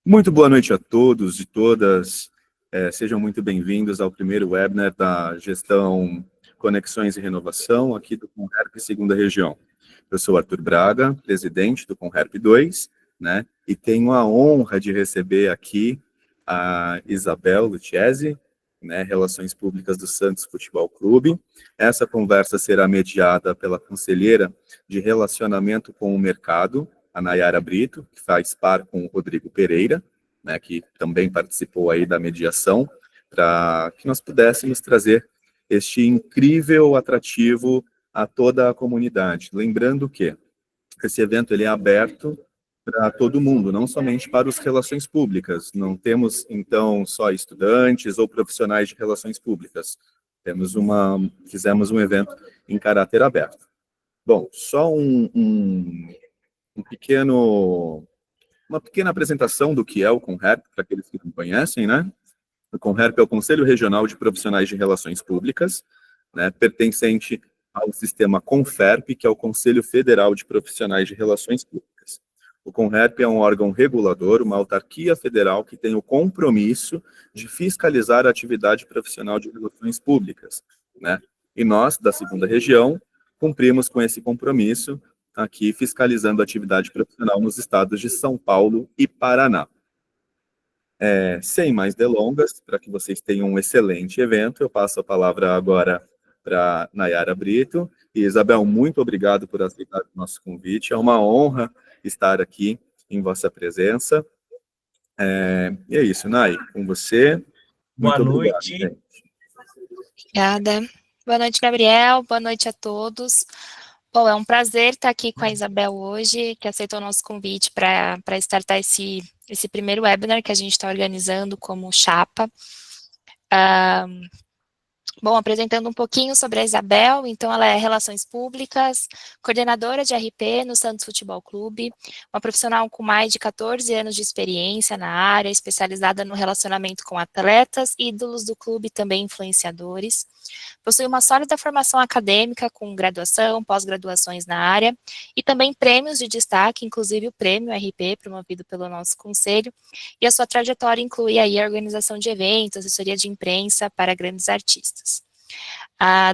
Muito boa noite a todos e todas. Sejam muito bem-vindos ao primeiro webinar da gestão Conexões e Renovação aqui do Conherp Segunda Região. Eu sou Arthur Braga, presidente do Conherp 2, né? E tenho a honra de receber aqui a Isabel Lucchesi, né, Relações Públicas do Santos Futebol Clube. Essa conversa será mediada pela conselheira de Relacionamento com o Mercado, a Nayara Brito, que faz par com o Rodrigo Pereira, né, que também participou aí da mediação, para que nós pudéssemos trazer este incrível atrativo a toda a comunidade. Lembrando que esse evento ele é aberto para todo mundo, não somente para os relações públicas. Não temos, então, só estudantes ou profissionais de relações públicas. Fizemos um evento em caráter aberto. Bom, só uma pequena apresentação do que é o Conherp, para aqueles que não conhecem, né? O Conherp é o Conselho Regional de Profissionais de Relações Públicas, né, pertencente ao sistema Conferp, que é o Conselho Federal de Profissionais de Relações Públicas. O Conherp é um órgão regulador, uma autarquia federal que tem o compromisso de fiscalizar a atividade profissional de relações públicas, né? E nós, da segunda região, cumprimos com esse compromisso aqui fiscalizando a atividade profissional nos estados de São Paulo e Paraná. Sem mais delongas, para que vocês tenham um excelente evento, eu passo a palavra agora para Nayara Brito. E, Isabel, muito obrigado por aceitar o nosso convite. É uma honra estar aqui em vossa presença. E é isso, Nay, com você. Boa noite. Obrigado, Obrigada. Boa noite, Gabriel. Boa noite a todos. Bom, é um prazer estar aqui com a Isabel hoje, que aceitou o nosso convite para startar esse primeiro webinar que a gente está organizando como chapa. Bom, apresentando um pouquinho sobre a Isabel, então ela é Relações Públicas, coordenadora de RP no Santos Futebol Clube, uma profissional com mais de 14 anos de experiência na área, especializada no relacionamento com atletas, ídolos do clube e também influenciadores. Possui uma sólida formação acadêmica com graduação, pós-graduações na área e também prêmios de destaque, inclusive o prêmio RP, promovido pelo nosso conselho, e a sua trajetória inclui aí a organização de eventos, assessoria de imprensa para grandes artistas.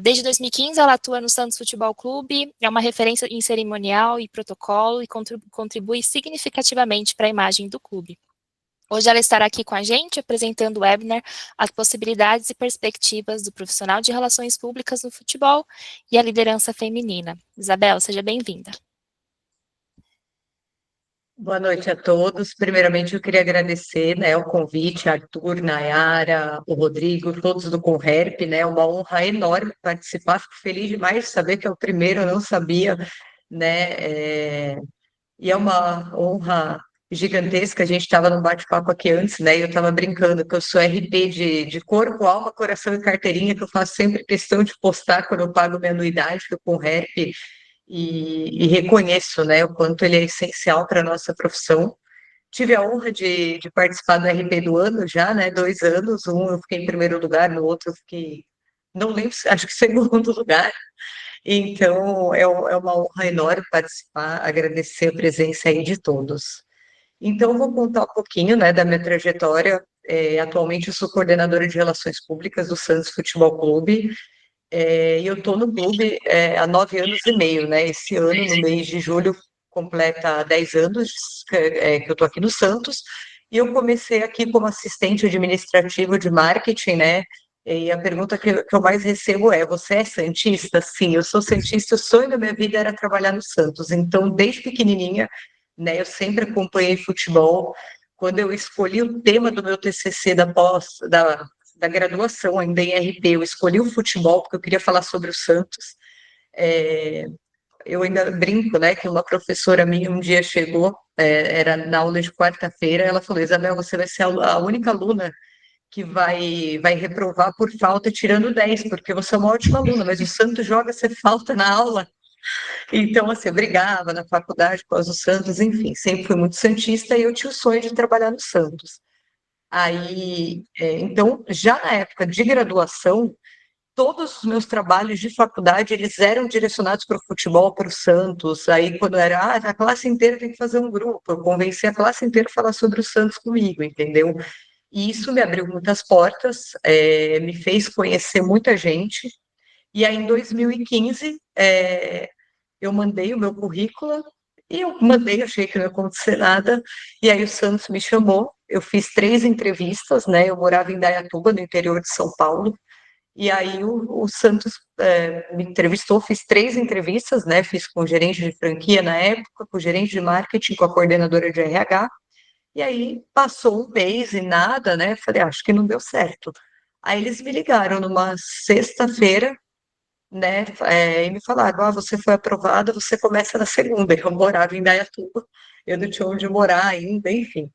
Desde 2015, ela atua no Santos Futebol Clube, é uma referência em cerimonial e protocolo e contribui significativamente para a imagem do clube. Hoje ela estará aqui com a gente, apresentando o webinar As Possibilidades e Perspectivas do Profissional de Relações Públicas no Futebol e a Liderança Feminina. Isabel, seja bem-vinda. Boa noite a todos. Primeiramente, eu queria agradecer, né, o convite, Arthur, Nayara, o Rodrigo, todos do Conherp, né, uma honra enorme participar. Fico feliz demais de saber que é o primeiro, eu não sabia, né, e é uma honra gigantesca. A gente estava num bate-papo aqui antes, né? E eu estava brincando que eu sou RP de corpo, alma, coração e carteirinha, que eu faço sempre questão de postar quando eu pago minha anuidade, que eu com rap e reconheço, né, o quanto ele é essencial para a nossa profissão. Tive a honra de participar do RP do ano já, né? 2 anos, um eu fiquei em primeiro lugar, no outro eu fiquei, não lembro, acho que segundo lugar. Então, é uma honra enorme participar, agradecer a presença aí de todos. Então, vou contar um pouquinho, né, da minha trajetória. Atualmente, eu sou coordenadora de Relações Públicas do Santos Futebol Clube, e eu estou no clube há 9 anos e meio, né? Esse ano, no mês de julho, completa 10 anos que eu estou aqui no Santos, e eu comecei aqui como assistente administrativo de marketing, né? E a pergunta que eu mais recebo é: você é santista? Sim, eu sou santista. O sonho da minha vida era trabalhar no Santos. Então, desde pequenininha, né, eu sempre acompanhei futebol. Quando eu escolhi o tema do meu TCC da graduação, ainda em RP, eu escolhi o futebol porque eu queria falar sobre o Santos. Eu ainda brinco, né, que uma professora minha um dia chegou, era na aula de quarta-feira, ela falou: Isabel, você vai ser a única aluna que vai reprovar por falta tirando 10, porque você é uma ótima aluna, mas o Santos joga você falta na aula. Então, assim, eu brigava na faculdade por causa do Santos, enfim, sempre fui muito santista e eu tinha o sonho de trabalhar no Santos. Aí, então, já na época de graduação, todos os meus trabalhos de faculdade, eles eram direcionados para o futebol, para o Santos. Aí, quando era, a classe inteira tem que fazer um grupo, eu convenci a classe inteira a falar sobre o Santos comigo, entendeu? E isso me abriu muitas portas, me fez conhecer muita gente. E aí, em 2015, eu mandei o meu currículo, e eu mandei, achei que não ia acontecer nada, e aí o Santos me chamou, eu fiz 3 entrevistas, né, eu morava em Dayatuba, no interior de São Paulo, e aí o Santos me entrevistou, fiz 3 entrevistas, né, fiz com o gerente de franquia na época, com o gerente de marketing, com a coordenadora de RH, e aí passou um mês e nada, né, falei, acho que não deu certo. Aí eles me ligaram numa sexta-feira, né, e me falaram, você foi aprovada, você começa na segunda. Eu morava em Dayatuba, eu não tinha onde morar ainda, enfim.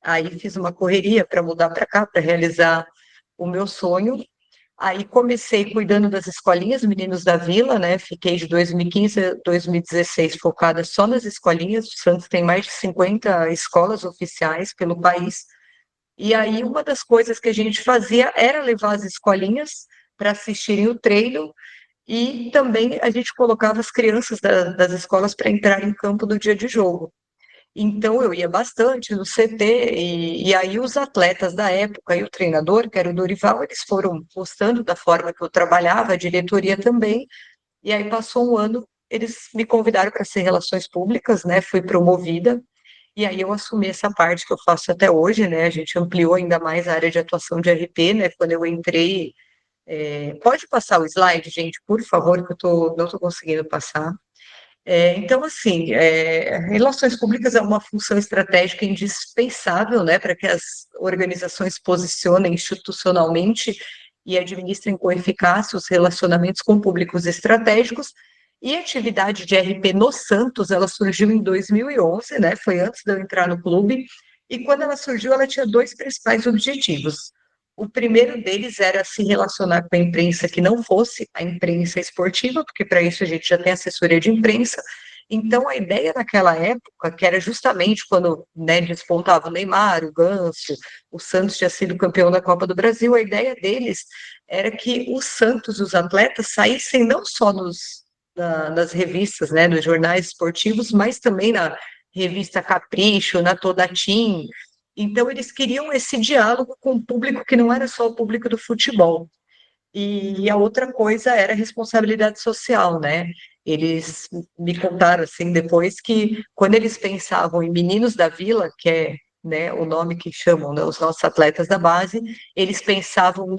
Aí fiz uma correria para mudar para cá, para realizar o meu sonho. Aí comecei cuidando das escolinhas Meninos da Vila, né, fiquei de 2015 a 2016 focada só nas escolinhas. O Santos tem mais de 50 escolas oficiais pelo país, e aí uma das coisas que a gente fazia era levar as escolinhas para assistirem o treino, e também a gente colocava as crianças das escolas para entrar em campo no dia de jogo. Então eu ia bastante no CT, e aí os atletas da época e o treinador, que era o Dorival, eles foram gostando da forma que eu trabalhava, a diretoria também, e aí passou um ano, eles me convidaram para ser relações públicas, né? Fui promovida, e aí eu assumi essa parte que eu faço até hoje, né? A gente ampliou ainda mais a área de atuação de RP, né? Quando eu entrei, pode passar o slide, gente, por favor, que não estou conseguindo passar. Então, assim, relações públicas é uma função estratégica indispensável, né, para que as organizações posicionem institucionalmente e administrem com eficácia os relacionamentos com públicos estratégicos. E a atividade de RP no Santos, ela surgiu em 2011, né, foi antes de eu entrar no clube, e quando ela surgiu, ela tinha 2 principais objetivos. O primeiro deles era se relacionar com a imprensa que não fosse a imprensa esportiva, porque para isso a gente já tem assessoria de imprensa. Então, a ideia naquela época, que era justamente quando, né, despontava o Neymar, o Ganso, o Santos tinha sido campeão da Copa do Brasil, a ideia deles era que o Santos, os atletas, saíssem não só nas revistas, né, nos jornais esportivos, mas também na revista Capricho, na Toda Team. Então, eles queriam esse diálogo com o público que não era só o público do futebol. E a outra coisa era a responsabilidade social, né? Eles me contaram, assim, depois que, quando eles pensavam em Meninos da Vila, que é, né, o nome que chamam, né, os nossos atletas da base, eles pensavam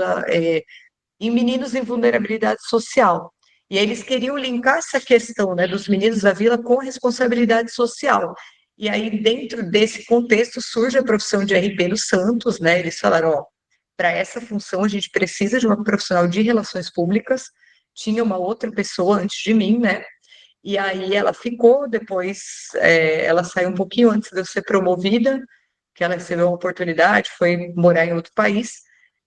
em meninos em vulnerabilidade social. E aí eles queriam linkar essa questão, né, dos meninos da vila com a responsabilidade social. E aí, dentro desse contexto, surge a profissão de RP no Santos, né? Eles falaram, para essa função a gente precisa de uma profissional de relações públicas. Tinha uma outra pessoa antes de mim, né? E aí ela ficou, depois ela saiu um pouquinho antes de eu ser promovida, que ela recebeu uma oportunidade, foi morar em outro país,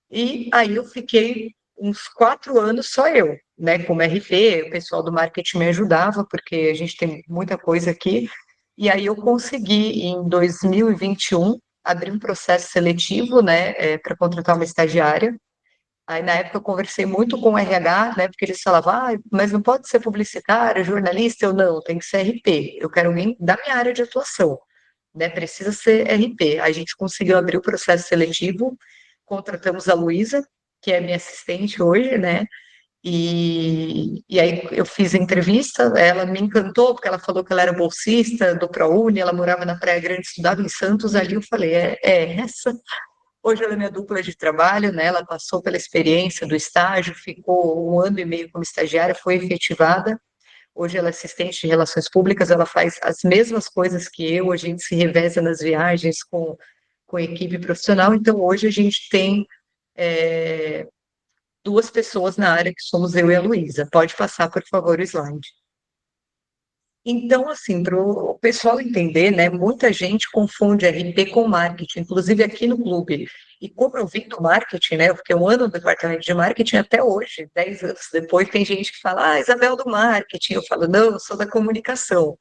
e aí eu fiquei uns 4 anos só eu, né, como RP, o pessoal do marketing me ajudava, porque a gente tem muita coisa aqui, e aí eu consegui, em 2021, abrir um processo seletivo, né, para contratar uma estagiária. Aí, na época, eu conversei muito com o RH, né, porque eles falavam, mas não pode ser publicitário, jornalista, eu não, tem que ser RP, eu quero alguém da minha área de atuação, né, precisa ser RP. A gente conseguiu abrir o processo seletivo, contratamos a Luísa, que é minha assistente hoje, né, e aí eu fiz a entrevista, ela me encantou, porque ela falou que ela era bolsista do ProUni, ela morava na Praia Grande, estudava em Santos, ali eu falei, essa. Hoje ela é minha dupla de trabalho, né, ela passou pela experiência do estágio, ficou 1 ano e meio como estagiária, foi efetivada. Hoje ela é assistente de relações públicas, ela faz as mesmas coisas que eu, a gente se reveza nas viagens com a equipe profissional, então hoje a gente tem 2 pessoas na área, que somos eu e a Luísa. Pode passar, por favor, o slide. Então, assim, para o pessoal entender, né, muita gente confunde RP com marketing, inclusive aqui no clube. E como eu vim do marketing, né, eu fiquei 1 ano no departamento de marketing até hoje, 10 anos depois, tem gente que fala, Isabel do marketing. Eu falo, não, eu sou da comunicação.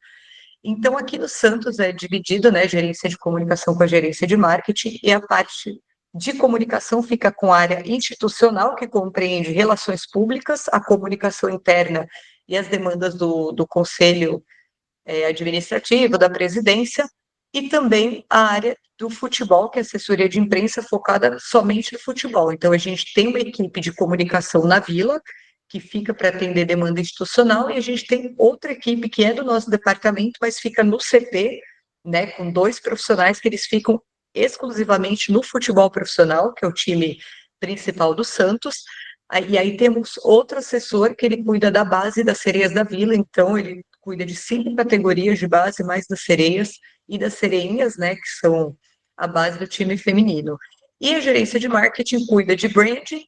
Então, aqui no Santos é dividido, né, gerência de comunicação com a gerência de marketing, e a parte De comunicação fica com a área institucional, que compreende relações públicas, a comunicação interna e as demandas do conselho administrativo, da presidência, e também a área do futebol, que é a assessoria de imprensa focada somente no futebol. Então, a gente tem uma equipe de comunicação na Vila, que fica para atender demanda institucional, e a gente tem outra equipe que é do nosso departamento, mas fica no CT, né, com 2 profissionais que eles ficam exclusivamente no futebol profissional, que é o time principal do Santos. E aí temos outro assessor que ele cuida da base das sereias da Vila, então ele cuida de 5 categorias de base, mais das sereias e das sereinhas, né, que são a base do time feminino. E a gerência de marketing cuida de branding,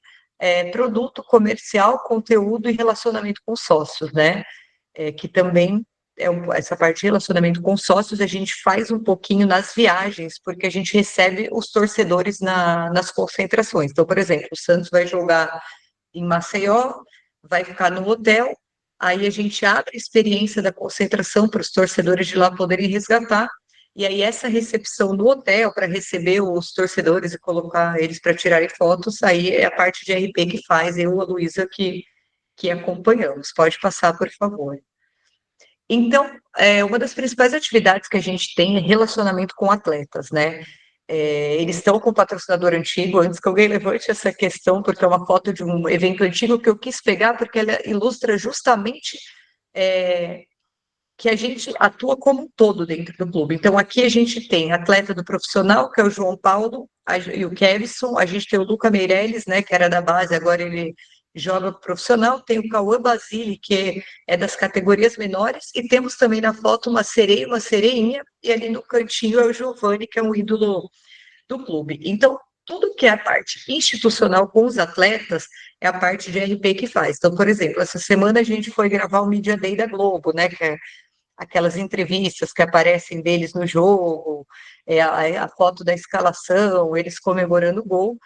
produto comercial, conteúdo e relacionamento com sócios, né, que também essa parte de relacionamento com sócios a gente faz um pouquinho nas viagens, porque a gente recebe os torcedores nas concentrações. Então, por exemplo, o Santos vai jogar em Maceió, vai ficar no hotel, aí a gente abre a experiência da concentração para os torcedores de lá poderem resgatar, e aí essa recepção no hotel para receber os torcedores e colocar eles para tirarem fotos, aí é a parte de RP que faz, eu e a Luísa que acompanhamos. Pode passar, por favor. Então, uma das principais atividades que a gente tem é relacionamento com atletas, né? Eles estão com o patrocinador antigo, antes que alguém levante essa questão, porque é uma foto de um evento antigo que eu quis pegar, porque ela ilustra justamente que a gente atua como um todo dentro do clube. Então, aqui a gente tem atleta do profissional, que é o João Paulo, e o Kevson, a gente tem o Luca Meirelles, né, que era da base, agora ele joga profissional, tem o Cauã Basile, que é das categorias menores, e temos também na foto uma sereia, uma sereinha, e ali no cantinho é o Giovani, que é um ídolo do clube. Então, tudo que é a parte institucional com os atletas é a parte de RP que faz. Então, por exemplo, essa semana a gente foi gravar o Media Day da Globo, né, que é aquelas entrevistas que aparecem deles no jogo, a foto da escalação, eles comemorando o gol.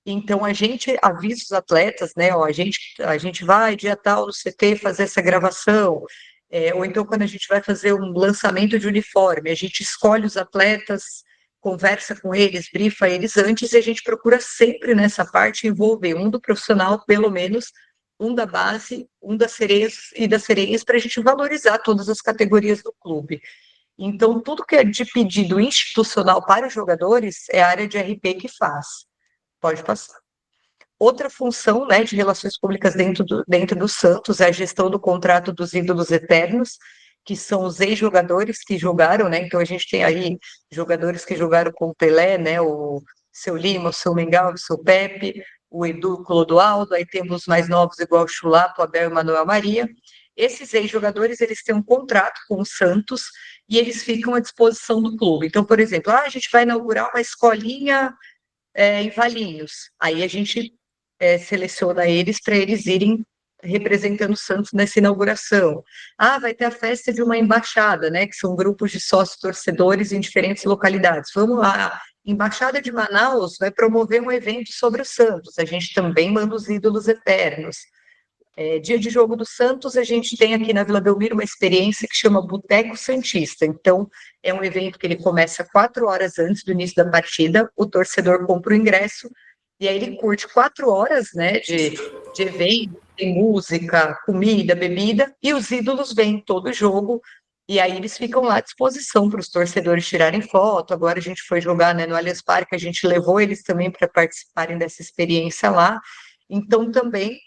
Então, a gente avisa os atletas, né? Ó, a gente vai dia tal no CT fazer essa gravação, ou então quando a gente vai fazer um lançamento de uniforme, a gente escolhe os atletas, conversa com eles, brifa eles antes, e a gente procura sempre nessa parte envolver um do profissional, pelo menos, um da base, um das sereias e das sereias, para a gente valorizar todas as categorias do clube. Então, tudo que é de pedido institucional para os jogadores é a área de RP que faz. Pode passar. Outra função, né, de relações públicas dentro do Santos é a gestão do contrato dos ídolos eternos, que são os ex-jogadores que jogaram, né? Então a gente tem aí jogadores que jogaram com o Pelé, né? O seu Lima, o seu Mengal, o seu Pepe, o Edu, o Clodoaldo, aí temos os mais novos igual o Chulapo, Abel e Manuel Maria. Esses ex-jogadores, eles têm um contrato com o Santos e eles ficam à disposição do clube. Então, por exemplo, a gente vai inaugurar uma escolinha em Valinhos. Aí a gente seleciona eles para eles irem representando o Santos nessa inauguração. Vai ter a festa de uma embaixada, né? Que são grupos de sócios torcedores em diferentes localidades. Vamos lá. A Embaixada de Manaus vai promover um evento sobre o Santos. A gente também manda os ídolos eternos. Dia de jogo do Santos, a gente tem aqui na Vila Belmiro uma experiência que chama Boteco Santista. Então, é um evento que ele começa 4 horas antes do início da partida, o torcedor compra o ingresso, e aí ele curte 4 horas, né, de evento, tem música, comida, bebida, e os ídolos vêm todo jogo, e aí eles ficam lá à disposição para os torcedores tirarem foto. Agora a gente foi jogar, né, no Allianz Parque, a gente levou eles também para participarem dessa experiência lá. Então, também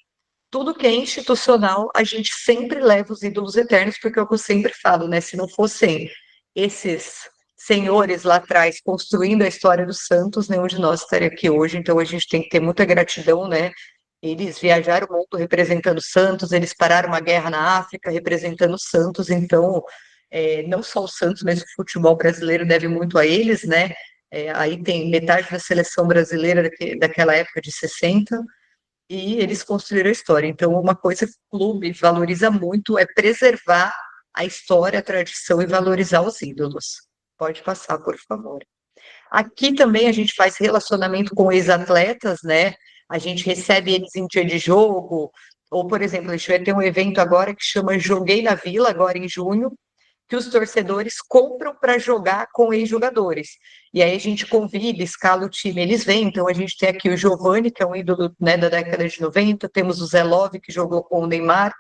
tudo que é institucional, a gente sempre leva os ídolos eternos, porque é o que eu sempre falo, né? Se não fossem esses senhores lá atrás construindo a história dos Santos, nenhum de nós estaria aqui hoje. Então a gente tem que ter muita gratidão, né? Eles viajaram o mundo representando Santos, eles pararam uma guerra na África representando Santos. Então, não só o Santos, mas o futebol brasileiro deve muito a eles, né? Aí tem metade da seleção brasileira daquela época de 60, e eles construíram a história. Então, uma coisa que o clube valoriza muito é preservar a história, a tradição e valorizar os ídolos. Pode passar, por favor. Aqui também a gente faz relacionamento com ex-atletas, né? A gente recebe eles em dia de jogo, ou, por exemplo, a gente vai ter um evento agora que chama Joguei na Vila, agora em junho, que os torcedores compram para jogar com ex-jogadores. E aí a gente convida, escala o time, eles vêm. Então a gente tem aqui o Giovani, que é um ídolo, né, da década de 90, temos o Zé Love, que jogou com o Neymar,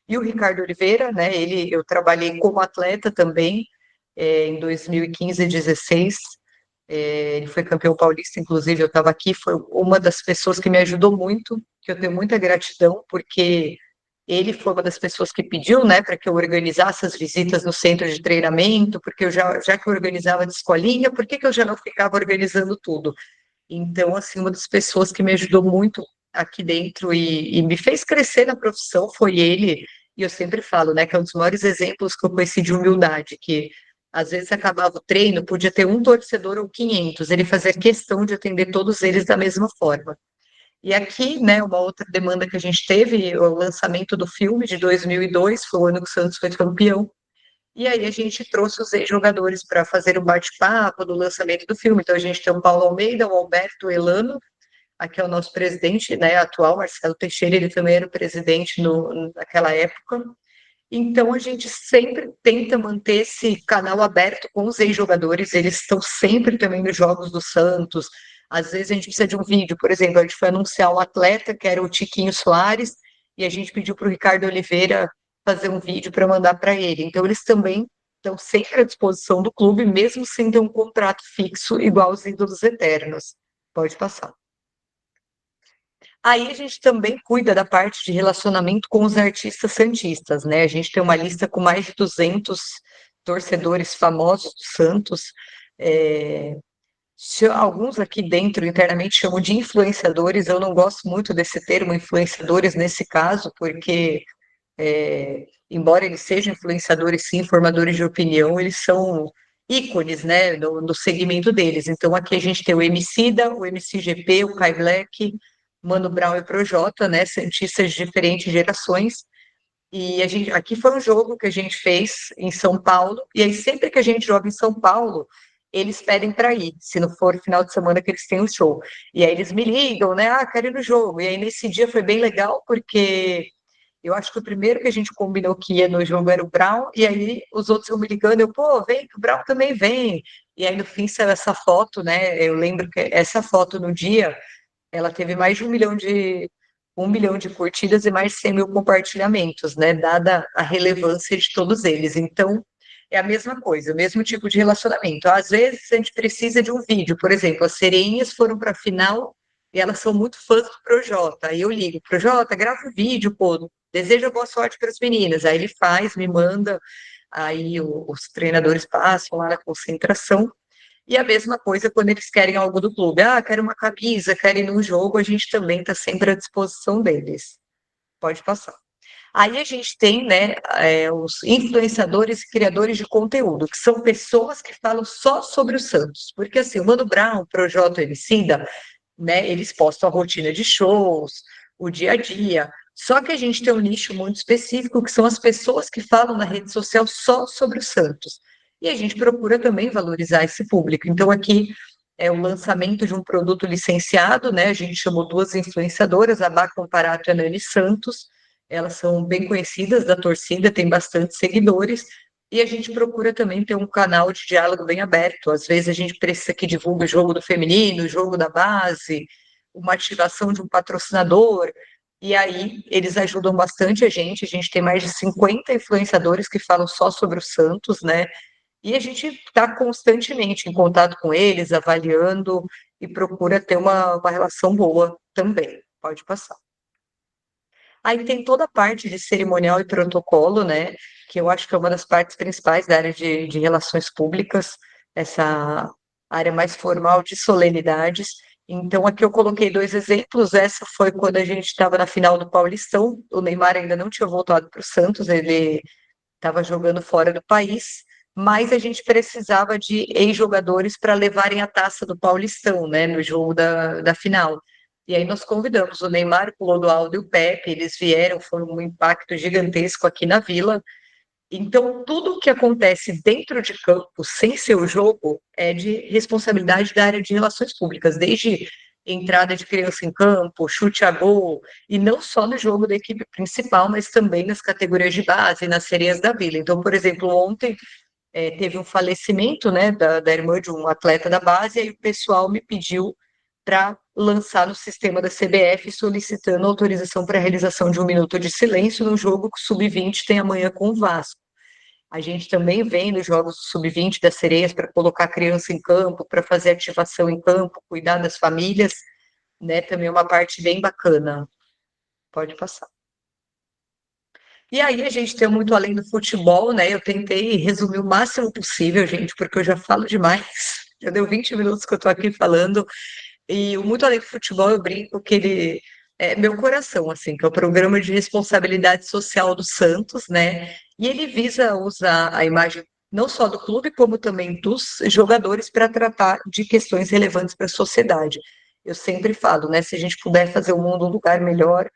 e o Ricardo Oliveira, né, eu trabalhei como atleta também, em 2015 e 2016, ele foi campeão paulista, inclusive eu estava aqui, foi uma das pessoas que me ajudou muito, que eu tenho muita gratidão, porque ele foi uma das pessoas que pediu, né, para que eu organizasse as visitas no centro de treinamento, porque eu já que eu organizava de escolinha, por que eu já não ficava organizando tudo? Então, assim, uma das pessoas que me ajudou muito aqui dentro e me fez crescer na profissão foi ele, e eu sempre falo, né, que é um dos maiores exemplos que eu conheci de humildade, que às vezes acabava o treino, podia ter um torcedor ou 500, ele fazia questão de atender todos eles da mesma forma. E aqui, né, uma outra demanda que a gente teve, o lançamento do filme de 2002, foi o ano que o Santos foi campeão, e aí a gente trouxe os ex-jogadores para fazer o bate-papo do lançamento do filme. Então a gente tem o Paulo Almeida, o Alberto o Elano, aqui é o nosso presidente, né, atual, Marcelo Teixeira, ele também era o presidente naquela época. Então a gente sempre tenta manter esse canal aberto com os ex-jogadores, eles estão sempre também nos jogos do Santos. Às vezes a gente precisa de um vídeo, por exemplo, a gente foi anunciar um atleta, que era o Tiquinho Soares, e a gente pediu para o Ricardo Oliveira fazer um vídeo para mandar para ele. Então eles também estão sempre à disposição do clube, mesmo sem ter um contrato fixo igual os ídolos eternos. Pode passar. Aí a gente também cuida da parte de relacionamento com os artistas santistas, né? A gente tem uma lista com mais de 200 torcedores famosos do Santos. Alguns aqui dentro, internamente, chamam de influenciadores. Eu não gosto muito desse termo, influenciadores, nesse caso, porque, embora eles sejam influenciadores, sim, formadores de opinião, eles são ícones, né, no segmento deles. Então, aqui a gente tem o Emicida, o MCGP, o Kai Black, Mano Brown e Projota, né, santistas de diferentes gerações. E aqui foi um jogo que a gente fez em São Paulo, e aí sempre que a gente joga em São Paulo, eles pedem para ir, se não for final de semana que eles têm um show. E aí eles me ligam, né, quero ir no jogo. E aí nesse dia foi bem legal, porque eu acho que o primeiro que a gente combinou que ia no jogo era o Brown, e aí os outros iam me ligando, vem, que o Brown também vem. E aí no fim saiu essa foto, né, eu lembro que essa foto no dia, ela teve mais de 1 milhão de curtidas e mais de 100 mil compartilhamentos, né? Dada a relevância de todos eles. Então, é a mesma coisa, o mesmo tipo de relacionamento. Às vezes, a gente precisa de um vídeo. Por exemplo, as Sereinhas foram para a final e elas são muito fãs do Projota. Aí eu ligo, Projota, grava um vídeo, pô, deseja boa sorte para as meninas. Aí ele faz, me manda, aí os treinadores passam lá na concentração. E a mesma coisa quando eles querem algo do clube. Quero uma camisa, quero ir num jogo, a gente também está sempre à disposição deles. Pode passar. Aí a gente tem, né, os influenciadores e criadores de conteúdo, que são pessoas que falam só sobre o Santos. Porque assim, o Mano Brown, o Projota, o Emicida, né, eles postam a rotina de shows, o dia a dia. Só que a gente tem um nicho muito específico, que são as pessoas que falam na rede social só sobre o Santos. E a gente procura também valorizar esse público. Então, aqui é o lançamento de um produto licenciado, né? A gente chamou 2 influenciadoras, a Bá Comparato e a Nani Santos. Elas são bem conhecidas da torcida, têm bastante seguidores. E a gente procura também ter um canal de diálogo bem aberto. Às vezes a gente precisa que divulgue o jogo do feminino, o jogo da base, uma ativação de um patrocinador. E aí eles ajudam bastante a gente tem mais de 50 influenciadores que falam só sobre o Santos, né? E a gente está constantemente em contato com eles, avaliando e procura ter uma relação boa também. Pode passar. Aí tem toda a parte de cerimonial e protocolo, né? Que eu acho que é uma das partes principais da área de relações públicas, essa área mais formal de solenidades. Então, aqui eu coloquei 2 exemplos. Essa foi quando a gente estava na final do Paulistão. O Neymar ainda não tinha voltado para o Santos, ele estava jogando fora do país, mas a gente precisava de ex-jogadores para levarem a taça do Paulistão, né, no jogo da final. E aí nós convidamos o Neymar, o Clodoaldo e o Pepe, eles vieram, foi um impacto gigantesco aqui na Vila. Então, tudo o que acontece dentro de campo, sem ser o jogo, é de responsabilidade da área de relações públicas, desde entrada de criança em campo, chute a gol, e não só no jogo da equipe principal, mas também nas categorias de base, nas sereias da Vila. Então, por exemplo, ontem teve um falecimento, né, da irmã de um atleta da base, e aí o pessoal me pediu para lançar no sistema da CBF, solicitando autorização para a realização de 1 minuto de silêncio no jogo que o Sub-20 tem amanhã com o Vasco. A gente também vem nos jogos Sub-20 das sereias para colocar a criança em campo, para fazer ativação em campo, cuidar das famílias, né, também é uma parte bem bacana. Pode passar. E aí a gente tem muito além do futebol, né? Eu tentei resumir o máximo possível, gente, porque eu já falo demais. Já deu 20 minutos que eu estou aqui falando. E o Muito Além do Futebol, eu brinco que ele é meu coração, assim, que é o programa de responsabilidade social do Santos, né? E ele visa usar a imagem não só do clube, como também dos jogadores para tratar de questões relevantes para a sociedade. Eu sempre falo, né? Se a gente puder fazer o mundo um lugar melhor,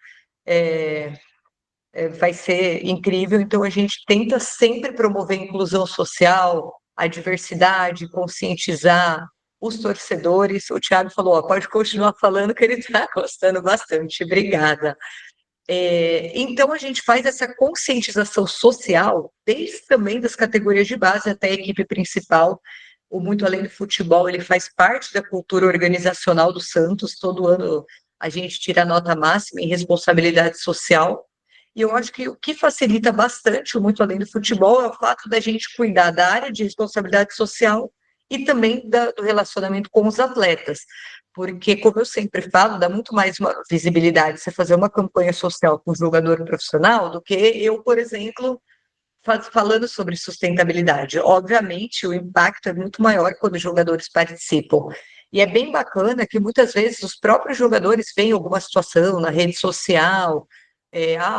vai ser incrível. Então, a gente tenta sempre promover a inclusão social, a diversidade, conscientizar os torcedores. O Thiago falou, ó, pode continuar falando que ele está gostando bastante. Obrigada. Então, a gente faz essa conscientização social, desde também das categorias de base até a equipe principal. O Muito Além do Futebol, ele faz parte da cultura organizacional do Santos. Todo ano a gente tira a nota máxima em responsabilidade social. E eu acho que o que facilita bastante o Muito Além do Futebol é o fato da gente cuidar da área de responsabilidade social e também do relacionamento com os atletas. Porque, como eu sempre falo, dá muito mais uma visibilidade você fazer uma campanha social com um jogador profissional do que eu, por exemplo, falando sobre sustentabilidade. Obviamente, o impacto é muito maior quando os jogadores participam. E é bem bacana que muitas vezes os próprios jogadores veem alguma situação na rede social,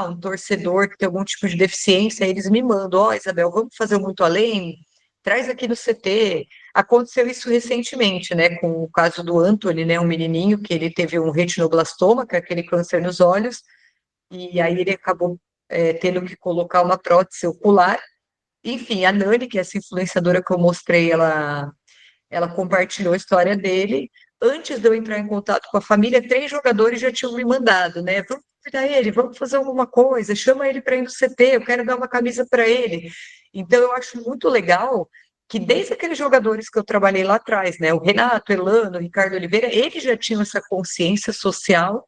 um torcedor que tem algum tipo de deficiência, eles me mandam, Isabel, vamos fazer muito além? Traz aqui no CT. Aconteceu isso recentemente, né, com o caso do Anthony, né, um menininho que ele teve um retinoblastoma, que é aquele câncer nos olhos, e aí ele acabou tendo que colocar uma prótese ocular. Enfim, a Nani, que é essa influenciadora que eu mostrei, ela compartilhou a história dele. Antes de eu entrar em contato com a família, 3 jogadores já tinham me mandado, né? Vamos cuidar ele, vamos fazer alguma coisa, chama ele para ir no CT, eu quero dar uma camisa para ele. Então, eu acho muito legal que desde aqueles jogadores que eu trabalhei lá atrás, né? O Renato, Elano, o Ricardo Oliveira, eles já tinham essa consciência social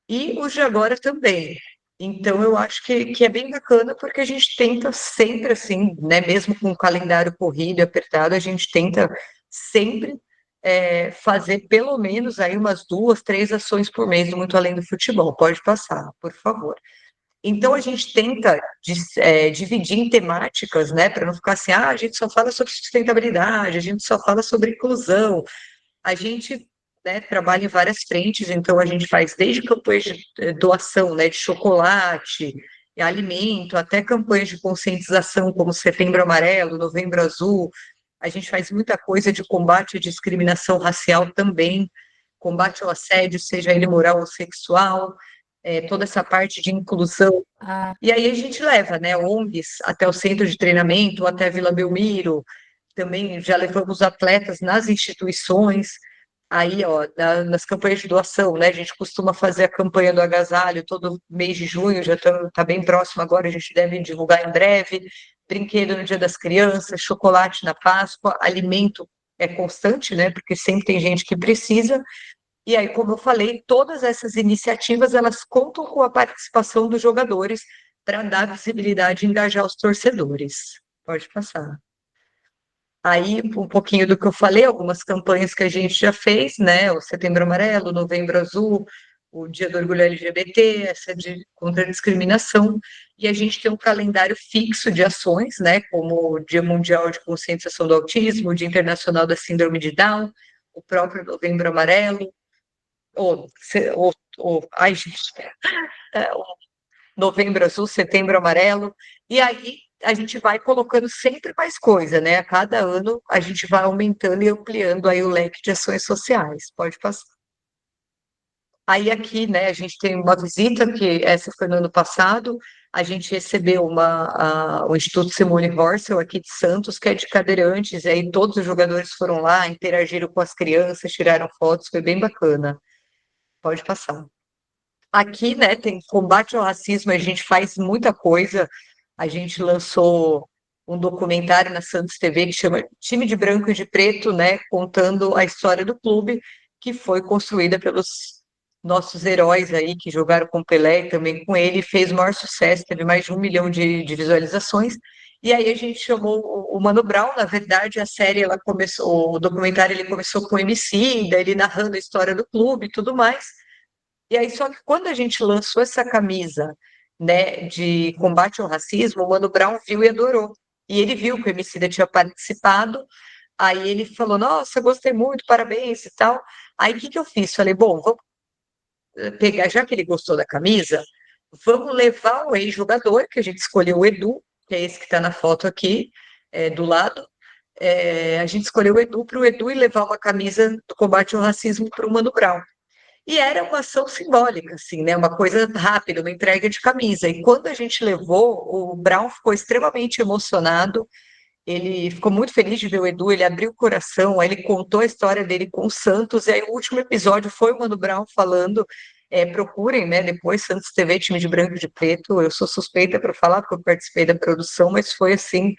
e os de agora também. Então, eu acho que é bem bacana, porque a gente tenta sempre, assim, né, mesmo com o calendário corrido e apertado, a gente tenta sempre fazer pelo menos aí umas 2, 3 ações por mês do Muito Além do Futebol. Pode passar, por favor. Então, a gente tenta dividir em temáticas, né, para não ficar assim, a gente só fala sobre sustentabilidade, a gente só fala sobre inclusão. A gente, né, trabalha em várias frentes, então a gente faz desde campanhas de doação, né, de chocolate, alimento, até campanhas de conscientização, como Setembro Amarelo, Novembro Azul. A gente faz muita coisa de combate à discriminação racial também, combate ao assédio, seja ele moral ou sexual, toda essa parte de inclusão. E aí a gente leva, né, ONGs até o centro de treinamento, até a Vila Belmiro, também já levamos atletas nas instituições. Aí, ó, nas campanhas de doação, né? A gente costuma fazer a campanha do agasalho todo mês de junho, já está bem próximo agora, a gente deve divulgar em breve. Brinquedo no Dia das Crianças, chocolate na Páscoa, alimento é constante, né? Porque sempre tem gente que precisa. E aí, como eu falei, todas essas iniciativas, elas contam com a participação dos jogadores para dar visibilidade e engajar os torcedores. Pode passar. Aí, um pouquinho do que eu falei, algumas campanhas que a gente já fez, né? O Setembro Amarelo, o Novembro Azul, o Dia do Orgulho LGBT, essa contra a discriminação, e a gente tem um calendário fixo de ações, né? Como o Dia Mundial de Conscientização do Autismo, o Dia Internacional da Síndrome de Down, o próprio Novembro Amarelo, ai, gente, o Novembro Azul, Setembro Amarelo, e aí a gente vai colocando sempre mais coisa, né? A cada ano a gente vai aumentando e ampliando aí o leque de ações sociais. Pode passar. Aí aqui, né, a gente tem uma visita, que essa foi no ano passado, a gente recebeu o Instituto Simone Horsel aqui de Santos, que é de cadeirantes, e aí todos os jogadores foram lá, interagiram com as crianças, tiraram fotos, foi bem bacana. Pode passar. Aqui, né, tem combate ao racismo, a gente faz muita coisa. A gente lançou um documentário na Santos TV que chama Time de Branco e de Preto, né, contando a história do clube, que foi construída pelos nossos heróis aí, que jogaram com Pelé e também com ele, fez o maior sucesso, teve mais de 1 milhão de visualizações. E aí a gente chamou o Mano Brown, na verdade, a série, ela começou, o documentário ele começou com o MC, daí ele narrando a história do clube e tudo mais. E aí, só que quando a gente lançou essa camisa, né, de combate ao racismo, o Mano Brown viu e adorou. E ele viu que o Emicida tinha participado, aí ele falou, nossa, gostei muito, parabéns e tal. Aí, o que que eu fiz? Falei, bom, vamos pegar, já que ele gostou da camisa, vamos levar o ex-jogador, que a gente escolheu o Edu, que é esse que está na foto aqui, do lado, a gente escolheu o Edu para o Edu e levar uma camisa do combate ao racismo para o Mano Brown. E era uma ação simbólica, assim, né? Uma coisa rápida, uma entrega de camisa. E quando a gente levou, o Brown ficou extremamente emocionado. Ele ficou muito feliz de ver o Edu, ele abriu o coração, aí ele contou a história dele com o Santos, e aí o último episódio foi o Mano Brown falando, procurem, né, depois Santos TV, time de branco e de preto, eu sou suspeita para falar, porque eu participei da produção, mas foi, assim,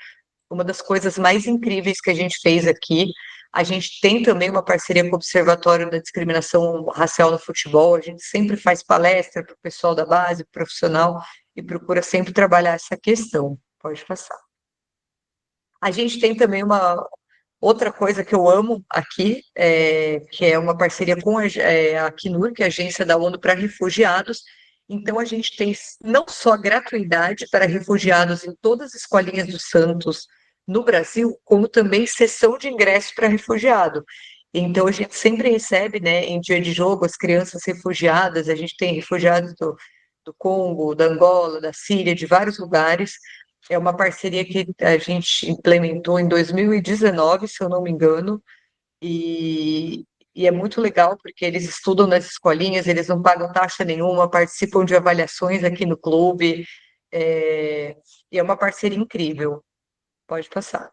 uma das coisas mais incríveis que a gente fez aqui. A gente tem também uma parceria com o Observatório da Discriminação Racial no Futebol, a gente sempre faz palestra para o pessoal da base, profissional, e procura sempre trabalhar essa questão. Pode passar. A gente tem também uma outra coisa que eu amo aqui, que é uma parceria com a Acnur, que é a Agência da ONU para Refugiados. Então, a gente tem não só gratuidade para refugiados em todas as escolinhas do Santos no Brasil, como também sessão de ingresso para refugiado. Então, a gente sempre recebe, né, em dia de jogo, as crianças refugiadas, a gente tem refugiados do Congo, da Angola, da Síria, de vários lugares. É uma parceria que a gente implementou em 2019, se eu não me engano, e é muito legal porque eles estudam nas escolinhas, eles não pagam taxa nenhuma, participam de avaliações aqui no clube, e é uma parceria incrível. Pode passar,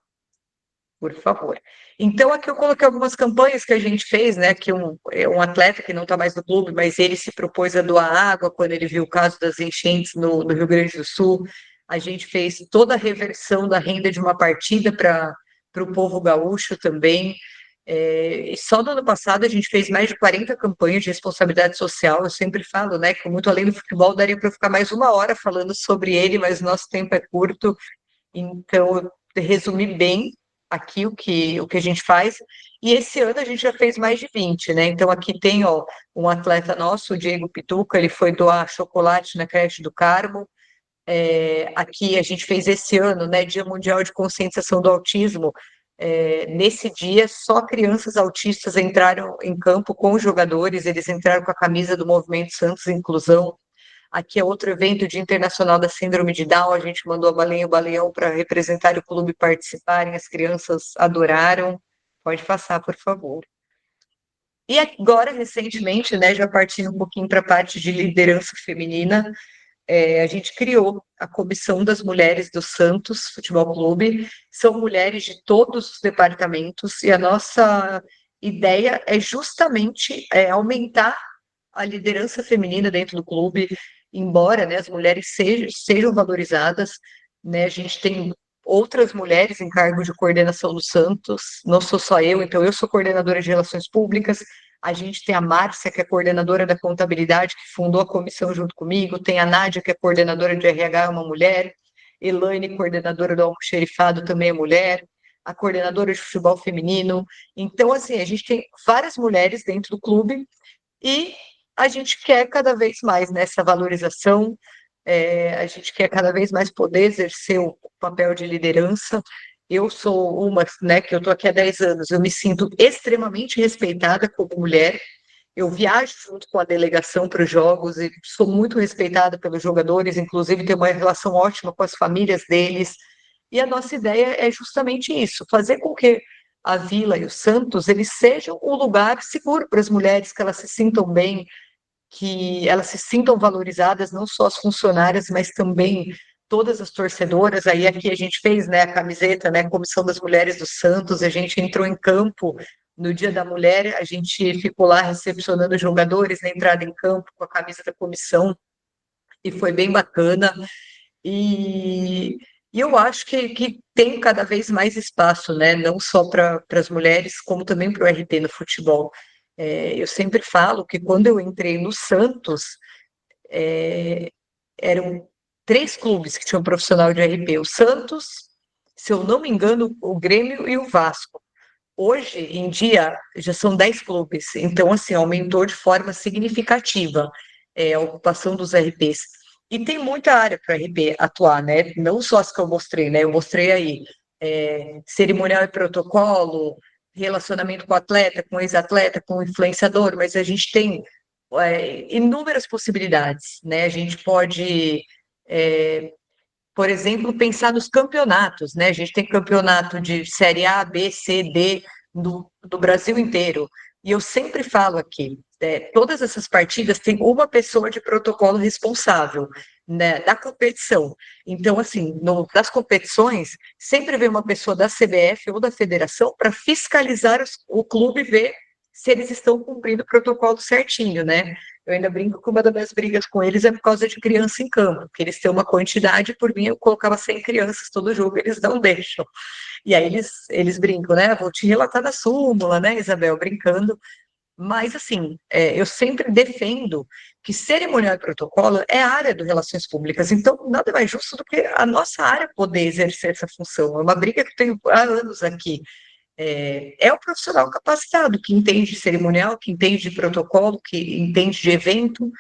por favor. Então, aqui eu coloquei algumas campanhas que a gente fez, né? Que um atleta que não está mais no clube, mas ele se propôs a doar água quando ele viu o caso das enchentes no Rio Grande do Sul. A gente fez toda a reversão da renda de uma partida para o povo gaúcho também. E só no ano passado a gente fez mais de 40 campanhas de responsabilidade social. Eu sempre falo, né, que muito além do futebol daria para ficar mais 1 hora falando sobre ele, mas o nosso tempo é curto. Então, eu resumi bem aqui o que a gente faz, e esse ano a gente já fez mais de 20, né? Então, aqui tem, ó, um atleta nosso, o Diego Pituca, ele foi doar chocolate na creche do Carmo. Aqui a gente fez esse ano, né, Dia Mundial de Conscientização do Autismo. Nesse dia, só crianças autistas entraram em campo com os jogadores, eles entraram com a camisa do Movimento Santos Inclusão. Aqui é outro evento de internacional da síndrome de Down, a gente mandou a Balinha e o Baleão para representar o clube participarem, as crianças adoraram. Pode passar, por favor. E agora, recentemente, né, já partindo um pouquinho para a parte de liderança feminina, a gente criou a Comissão das Mulheres do Santos Futebol Clube. São mulheres de todos os departamentos e a nossa ideia é justamente aumentar a liderança feminina dentro do clube, embora, né, as mulheres sejam valorizadas, né, a gente tem outras mulheres em cargo de coordenação do Santos, não sou só eu, então eu sou coordenadora de relações públicas, a gente tem a Márcia, que é coordenadora da contabilidade, que fundou a comissão junto comigo, tem a Nádia, que é coordenadora de RH, é uma mulher, Elaine, coordenadora do almoxerifado, também é mulher, a coordenadora de futebol feminino. Então, assim, a gente tem várias mulheres dentro do clube e a gente quer cada vez mais nessa valorização, a gente quer cada vez mais poder exercer o papel de liderança. Eu sou uma, né, que eu estou aqui há 10 anos, eu me sinto extremamente respeitada como mulher, eu viajo junto com a delegação para os jogos e sou muito respeitada pelos jogadores, inclusive tenho uma relação ótima com as famílias deles, e a nossa ideia é justamente isso, fazer com que a Vila e o Santos, eles sejam um lugar seguro para as mulheres, que elas se sintam bem, que elas se sintam valorizadas, não só as funcionárias, mas também todas as torcedoras. Aí aqui a gente fez, né, a camiseta, né, Comissão das Mulheres do Santos, a gente entrou em campo no Dia da Mulher, a gente ficou lá recepcionando os jogadores na entrada em campo com a camisa da comissão, e foi bem bacana. E, e eu acho que tem cada vez mais espaço, né? Não só para as mulheres, como também para o RP no futebol. Eu sempre falo que quando eu entrei no Santos, eram 3 clubes que tinham profissional de RP: o Santos, se eu não me engano, o Grêmio e o Vasco. Hoje em dia já são 10 clubes, então assim aumentou de forma significativa a ocupação dos RPs. E tem muita área para RP atuar, né? Não só as que eu mostrei, né? Eu mostrei aí cerimonial e protocolo, relacionamento com o atleta, com o ex-atleta, com o influenciador, mas a gente tem inúmeras possibilidades, né? A gente pode, por exemplo, pensar nos campeonatos, né? A gente tem campeonato de Série A, B, C, D do Brasil inteiro. E eu sempre falo aqui, todas essas partidas têm uma pessoa de protocolo responsável, né, da competição. Então, assim, nas competições, sempre vem uma pessoa da CBF ou da federação para fiscalizar o clube e ver se eles estão cumprindo o protocolo certinho, né? Eu ainda brinco que uma das minhas brigas com eles é por causa de criança em campo, porque eles têm uma quantidade, por mim eu colocava 100 crianças todo jogo, eles não deixam. E aí eles brincam, né? Vou te relatar da súmula, né, Isabel? Brincando. Mas, assim, eu sempre defendo que cerimonial e protocolo é a área de relações públicas, então nada mais justo do que a nossa área poder exercer essa função. É uma briga que eu tenho há anos aqui. É o profissional capacitado, que entende de cerimonial, que entende de protocolo, que entende de evento,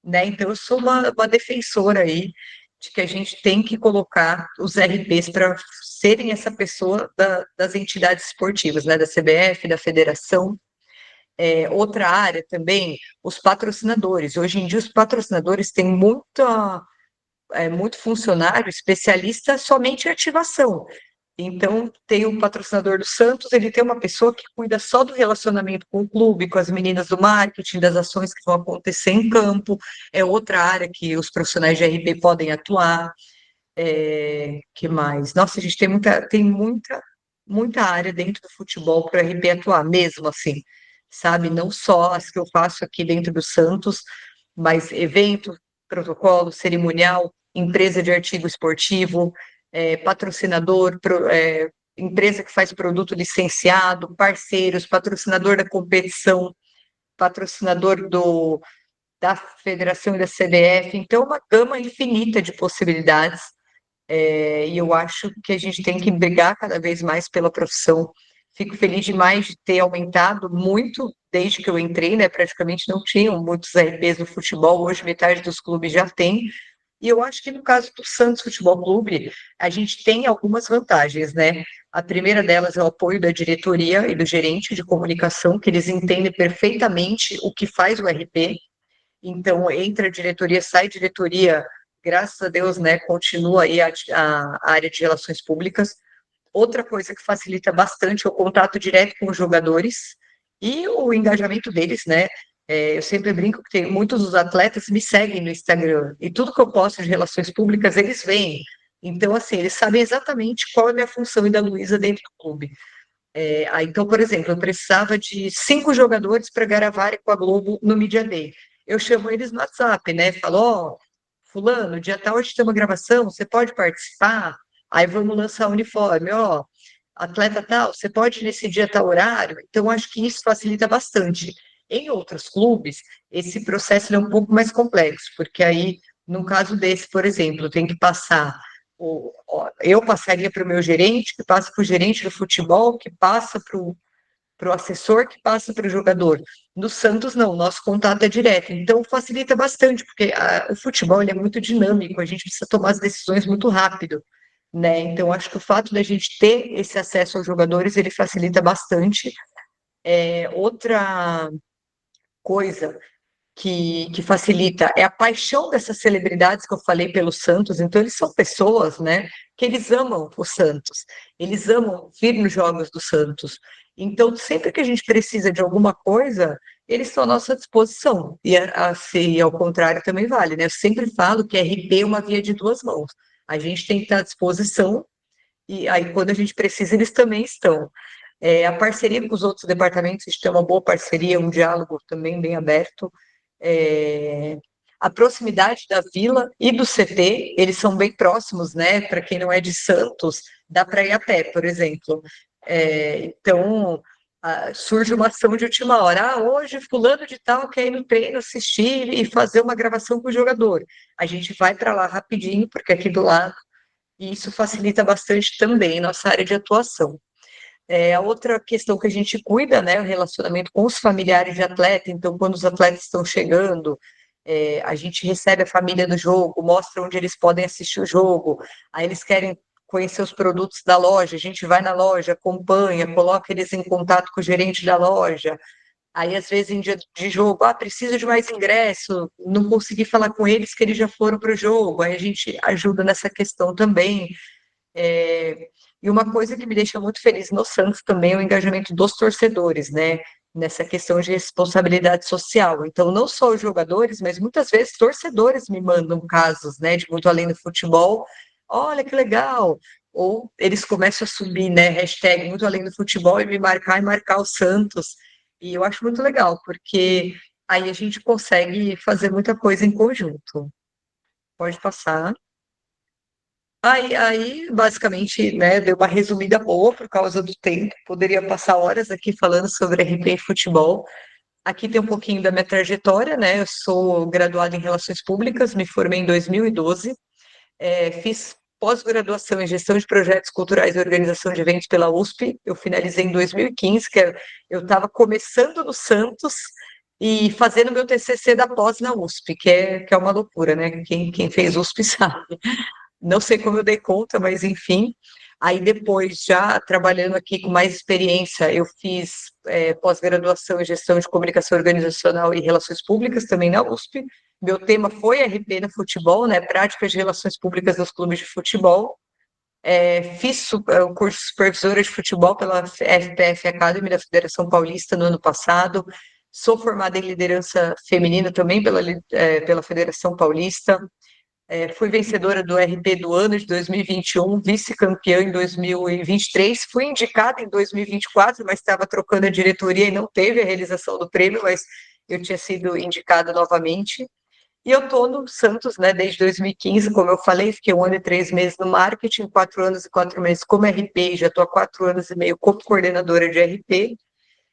né? Então, eu sou uma defensora aí de que a gente tem que colocar os RPs para serem essa pessoa das entidades esportivas, né? Da CBF, da federação. Outra área também, os patrocinadores. Hoje em dia, os patrocinadores têm muito funcionário especialista somente em ativação. Então, tem o patrocinador do Santos, ele tem uma pessoa que cuida só do relacionamento com o clube, com as meninas do marketing, das ações que vão acontecer em campo. É outra área que os profissionais de RP podem atuar. Que mais? Nossa, a gente tem muita área dentro do futebol para a RP atuar, mesmo assim, sabe? Não só as que eu faço aqui dentro do Santos, mas evento, protocolo, cerimonial, empresa de artigo esportivo, patrocinador, empresa que faz produto licenciado, parceiros, patrocinador da competição, patrocinador da federação e da CBF. Então, uma gama infinita de possibilidades. E eu acho que a gente tem que brigar cada vez mais pela profissão. Fico feliz demais de ter aumentado muito desde que eu entrei, né? Praticamente não tinham muitos RPs no futebol, hoje metade dos clubes já tem. E eu acho que no caso do Santos Futebol Clube, a gente tem algumas vantagens, né? A primeira delas é o apoio da diretoria e do gerente de comunicação, que eles entendem perfeitamente o que faz o RP. Então, entra a diretoria, sai a diretoria, graças a Deus, né, continua aí a área de relações públicas. Outra coisa que facilita bastante é o contato direto com os jogadores e o engajamento deles, né? Eu sempre brinco que muitos dos atletas me seguem no Instagram e tudo que eu posto de relações públicas eles veem. Então, assim, eles sabem exatamente qual é a minha função e da Luísa dentro do clube. Então, por exemplo, eu precisava de 5 jogadores para gravarem com a Globo no Media Day. Eu chamo eles no WhatsApp, né? Falo, ó, fulano, dia tal a gente tem uma gravação, você pode participar? Aí vamos lançar o uniforme, ó, atleta tal, você pode ir nesse dia tal horário? Então, acho que isso facilita bastante. Em outros clubes, esse processo é um pouco mais complexo, porque aí, no caso desse, por exemplo, tem que passar eu passaria para o meu gerente, que passa para o gerente do futebol, que passa para o assessor, que passa para o jogador. No Santos, não, nosso contato é direto. Então, facilita bastante, porque o futebol ele é muito dinâmico, a gente precisa tomar as decisões muito rápido, né? Então, acho que o fato da gente ter esse acesso aos jogadores, ele facilita bastante. Outra coisa que facilita é a paixão dessas celebridades que eu falei pelo Santos. Então, eles são pessoas, né, que eles amam o Santos, eles amam vir nos jogos do Santos. Então, sempre que a gente precisa de alguma coisa, eles estão à nossa disposição. E assim, ao contrário também vale, né? Eu sempre falo que RP é uma via de duas mãos. A gente tem que estar à disposição, e aí, quando a gente precisa, eles também estão. A parceria com os outros departamentos, a gente tem uma boa parceria, um diálogo também bem aberto. A proximidade da Vila e do CT, eles são bem próximos, né? Para quem não é de Santos, dá para ir a pé, por exemplo. Então, surge uma ação de última hora. Hoje fulano de tal quer ir no treino assistir e fazer uma gravação com o jogador. A gente vai para lá rapidinho, porque aqui do lado, e isso facilita bastante também nossa área de atuação. A outra questão que a gente cuida, né, o relacionamento com os familiares de atleta. Então, quando os atletas estão chegando, a gente recebe a família do jogo, mostra onde eles podem assistir o jogo, aí eles querem conhecer os produtos da loja, a gente vai na loja, acompanha, coloca eles em contato com o gerente da loja. Aí, às vezes, em dia de jogo, preciso de mais ingresso, não consegui falar com eles que eles já foram para o jogo, aí a gente ajuda nessa questão também. E uma coisa que me deixa muito feliz no Santos também é o engajamento dos torcedores, né? Nessa questão de responsabilidade social. Então, não só os jogadores, mas muitas vezes torcedores me mandam casos, né, de muito além do futebol. Olha que legal! Ou eles começam a subir, né, hashtag muito além do futebol e marcar o Santos. E eu acho muito legal, porque aí a gente consegue fazer muita coisa em conjunto. Pode passar. Aí, basicamente, né, deu uma resumida boa por causa do tempo. Poderia passar horas aqui falando sobre RP e futebol. Aqui tem um pouquinho da minha trajetória, né? Eu sou graduada em Relações Públicas, me formei em 2012, fiz pós-graduação em Gestão de Projetos Culturais e Organização de Eventos pela USP. Eu finalizei em 2015, eu estava começando no Santos e fazendo meu TCC da pós na USP, que é uma loucura, né? Quem fez USP sabe. Não sei como eu dei conta, mas enfim. Aí depois, já trabalhando aqui com mais experiência, eu fiz pós-graduação em Gestão de Comunicação Organizacional e Relações Públicas, também na USP. Meu tema foi RP no futebol, né? Práticas de relações públicas nos clubes de futebol. Fiz o curso de supervisora de futebol pela FPF Academy da Federação Paulista no ano passado. Sou formada em liderança feminina também pela Federação Paulista. Fui vencedora do RP do ano de 2021, vice-campeã em 2023, fui indicada em 2024, mas estava trocando a diretoria e não teve a realização do prêmio, mas eu tinha sido indicada novamente. E eu estou no Santos, né, desde 2015, como eu falei, fiquei 1 ano e 3 meses no marketing, 4 anos e 4 meses como RP, e já estou há 4 anos e meio como coordenadora de RP,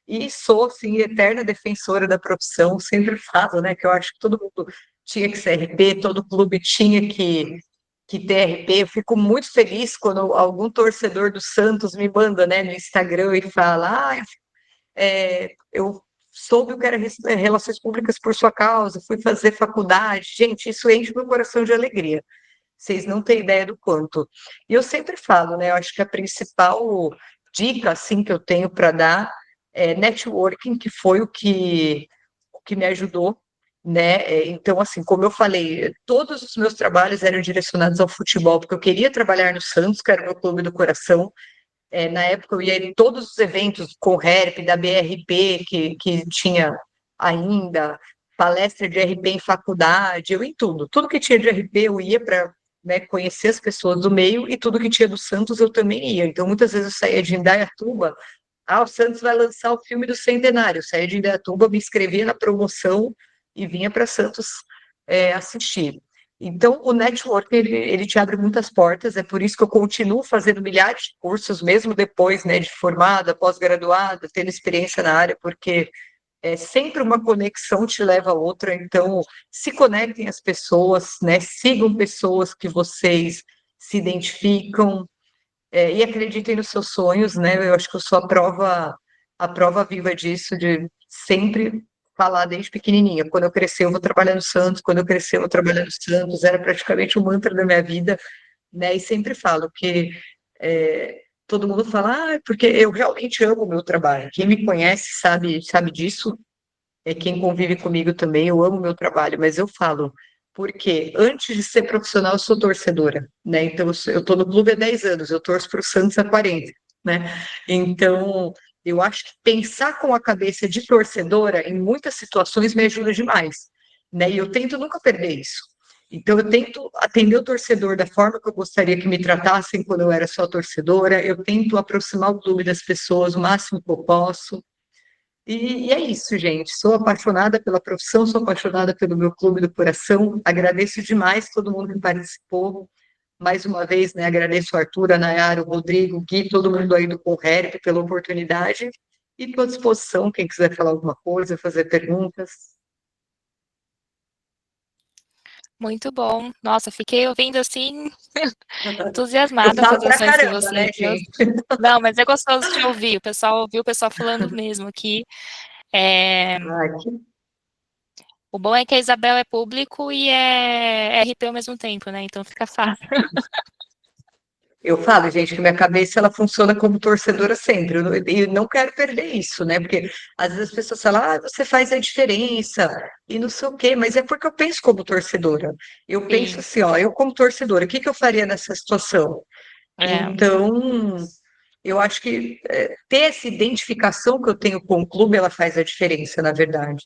e sou, assim, eterna defensora da profissão, sempre falo, né, que eu acho que todo mundo tinha que ser RP, todo clube tinha que ter RP. Eu fico muito feliz quando algum torcedor do Santos me manda, né, no Instagram e fala, eu soube o que era relações públicas por sua causa, fui fazer faculdade. Gente, isso enche meu coração de alegria. Vocês não têm ideia do quanto. E eu sempre falo, né, eu acho que a principal dica, assim, que eu tenho para dar é networking, que foi o que me ajudou, né? Então, assim, como eu falei, todos os meus trabalhos eram direcionados ao futebol, porque eu queria trabalhar no Santos, que era o meu clube do coração. Na época, eu ia em todos os eventos com o RERP, da BRP, que tinha ainda, palestra de RP em faculdade, eu em tudo. Tudo que tinha de RP, eu ia para, né, conhecer as pessoas do meio, e tudo que tinha do Santos, eu também ia. Então, muitas vezes eu saía de Indaiatuba, o Santos vai lançar o filme do Centenário. Eu saía de Indaiatuba, me inscrevia na promoção e vinha para Santos assistir. Então, o network, ele te abre muitas portas, é por isso que eu continuo fazendo milhares de cursos, mesmo depois, né, de formada, pós-graduada, tendo experiência na área, porque sempre uma conexão te leva a outra. Então, se conectem as pessoas, né, sigam pessoas que vocês se identificam, e acreditem nos seus sonhos, né? Eu acho que eu sou a prova viva disso, de sempre falar desde pequenininha. Quando eu crescer, eu vou trabalhar no Santos. Quando eu crescer, eu vou trabalhar no Santos. Era praticamente o mantra da minha vida, né? E sempre falo que todo mundo fala, porque eu realmente amo o meu trabalho. Quem me conhece sabe disso. Quem convive comigo também, eu amo o meu trabalho, mas eu falo, porque antes de ser profissional, eu sou torcedora, né? Então, eu estou no clube há 10 anos, eu torço para o Santos há 40, né? Então, eu acho que pensar com a cabeça de torcedora, em muitas situações, me ajuda demais, né? E eu tento nunca perder isso. Então, eu tento atender o torcedor da forma que eu gostaria que me tratassem quando eu era só torcedora, eu tento aproximar o clube das pessoas o máximo que eu posso. E é isso, gente. Sou apaixonada pela profissão, sou apaixonada pelo meu clube do coração. Agradeço demais todo mundo que participou. Mais uma vez, né, agradeço o Arthur, a Nayara, o Rodrigo, o Gui, todo mundo aí do Conherp pela oportunidade. E estou à disposição, quem quiser falar alguma coisa, fazer perguntas. Muito bom. Nossa, fiquei ouvindo assim, Eu entusiasmada com falo as pra ações que caramba, você né, deu. gente? Não, mas é gostoso de ouvir. O pessoal ouviu o pessoal falando mesmo aqui. É, Ai, o bom é que a Isabel é público e é RP ao mesmo tempo, né? Então fica fácil. eu falo, gente, que minha cabeça ela funciona como torcedora sempre. Eu não quero perder isso, né? Porque às vezes as pessoas falam, você faz a diferença e não sei o quê, mas é porque eu penso como torcedora. Eu penso Sim, assim, ó, eu como torcedora, o que que eu faria nessa situação? é. Então, eu acho que ter essa identificação que eu tenho com o clube, ela faz a diferença, na verdade.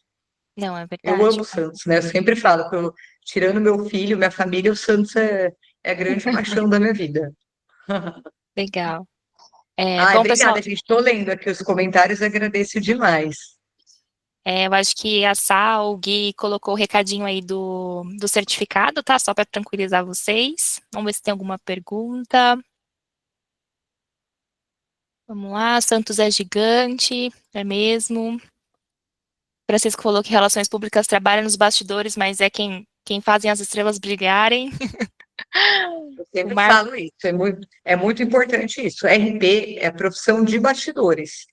Não, é Eu amo verdade. o Santos, né? Eu sempre falo que tirando meu filho, minha família, o Santos é a grande paixão da minha vida. Legal. É, Ai, bom, pessoal, obrigada, gente. Estou lendo aqui os comentários, agradeço demais. eu acho que a Sal, o Gui, colocou o recadinho aí do certificado, tá? Só para tranquilizar vocês. Vamos ver se tem alguma pergunta. Vamos lá, Santos é gigante, é mesmo. Francisco falou que relações públicas trabalha nos bastidores, mas é quem fazem as estrelas brilharem. Eu O sempre Mar... falo isso, é muito importante isso. RP é a profissão de bastidores.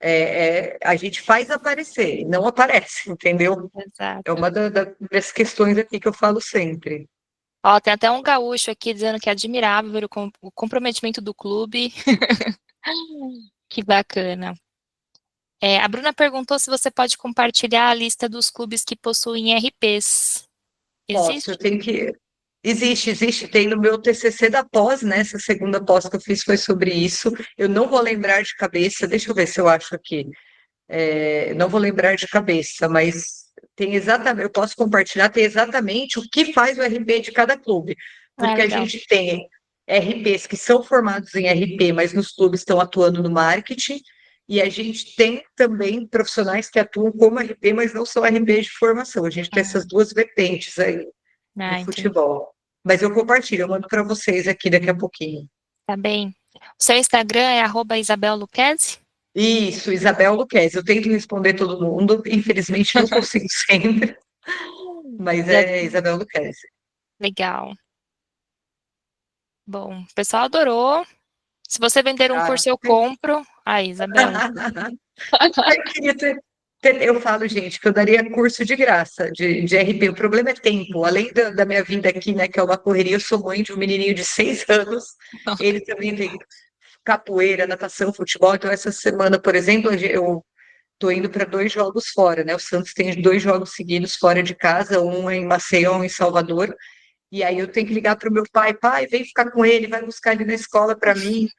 É, A gente faz aparecer, não aparece, entendeu? É exato. uma das questões aqui que eu falo sempre. Ó, tem até um gaúcho aqui dizendo que é admirável ver o comprometimento do clube. Que bacana. A Bruna perguntou se você pode compartilhar a lista dos clubes que possuem RPs. Posso, eu Existe? tenho que. Existe, tem no meu TCC da pós, né? Essa segunda pós que eu fiz foi sobre isso. Eu não vou lembrar de cabeça, deixa eu ver se eu acho aqui. Não vou lembrar de cabeça, mas tem exatamente, eu posso compartilhar, tem exatamente o que faz o RP de cada clube, Ah, porque a legal. gente tem RPs que são formados em RP, mas nos clubes estão atuando no marketing, e a gente tem também profissionais que atuam como RP, mas não são RP de formação. A gente tem essas duas vertentes aí no Entendi. futebol. Mas eu compartilho, eu mando para vocês aqui daqui a pouquinho. Tá bem. O seu Instagram é @IsabelLuquezzi? Isso, Isabel Luquez. Eu tento responder todo mundo, infelizmente não consigo sempre, mas Já- é Isabel Luquez. Legal. Bom, o pessoal adorou. Se você vender um Ah, curso, eu compro. Aí, Isabel. eu queria eu falo, gente, que eu daria curso de graça de RP. O problema é tempo. Além da minha vida aqui, né, que é uma correria, eu sou mãe de um menininho de 6 anos. Ele também tem capoeira, natação, futebol. Então, essa semana, por exemplo, eu estou indo para 2 jogos fora, né? O Santos tem 2 jogos seguidos fora de casa, um é em Maceió, um em Salvador. E aí eu tenho que ligar para o meu pai, pai, vem ficar com ele, vai buscar ele na escola para mim.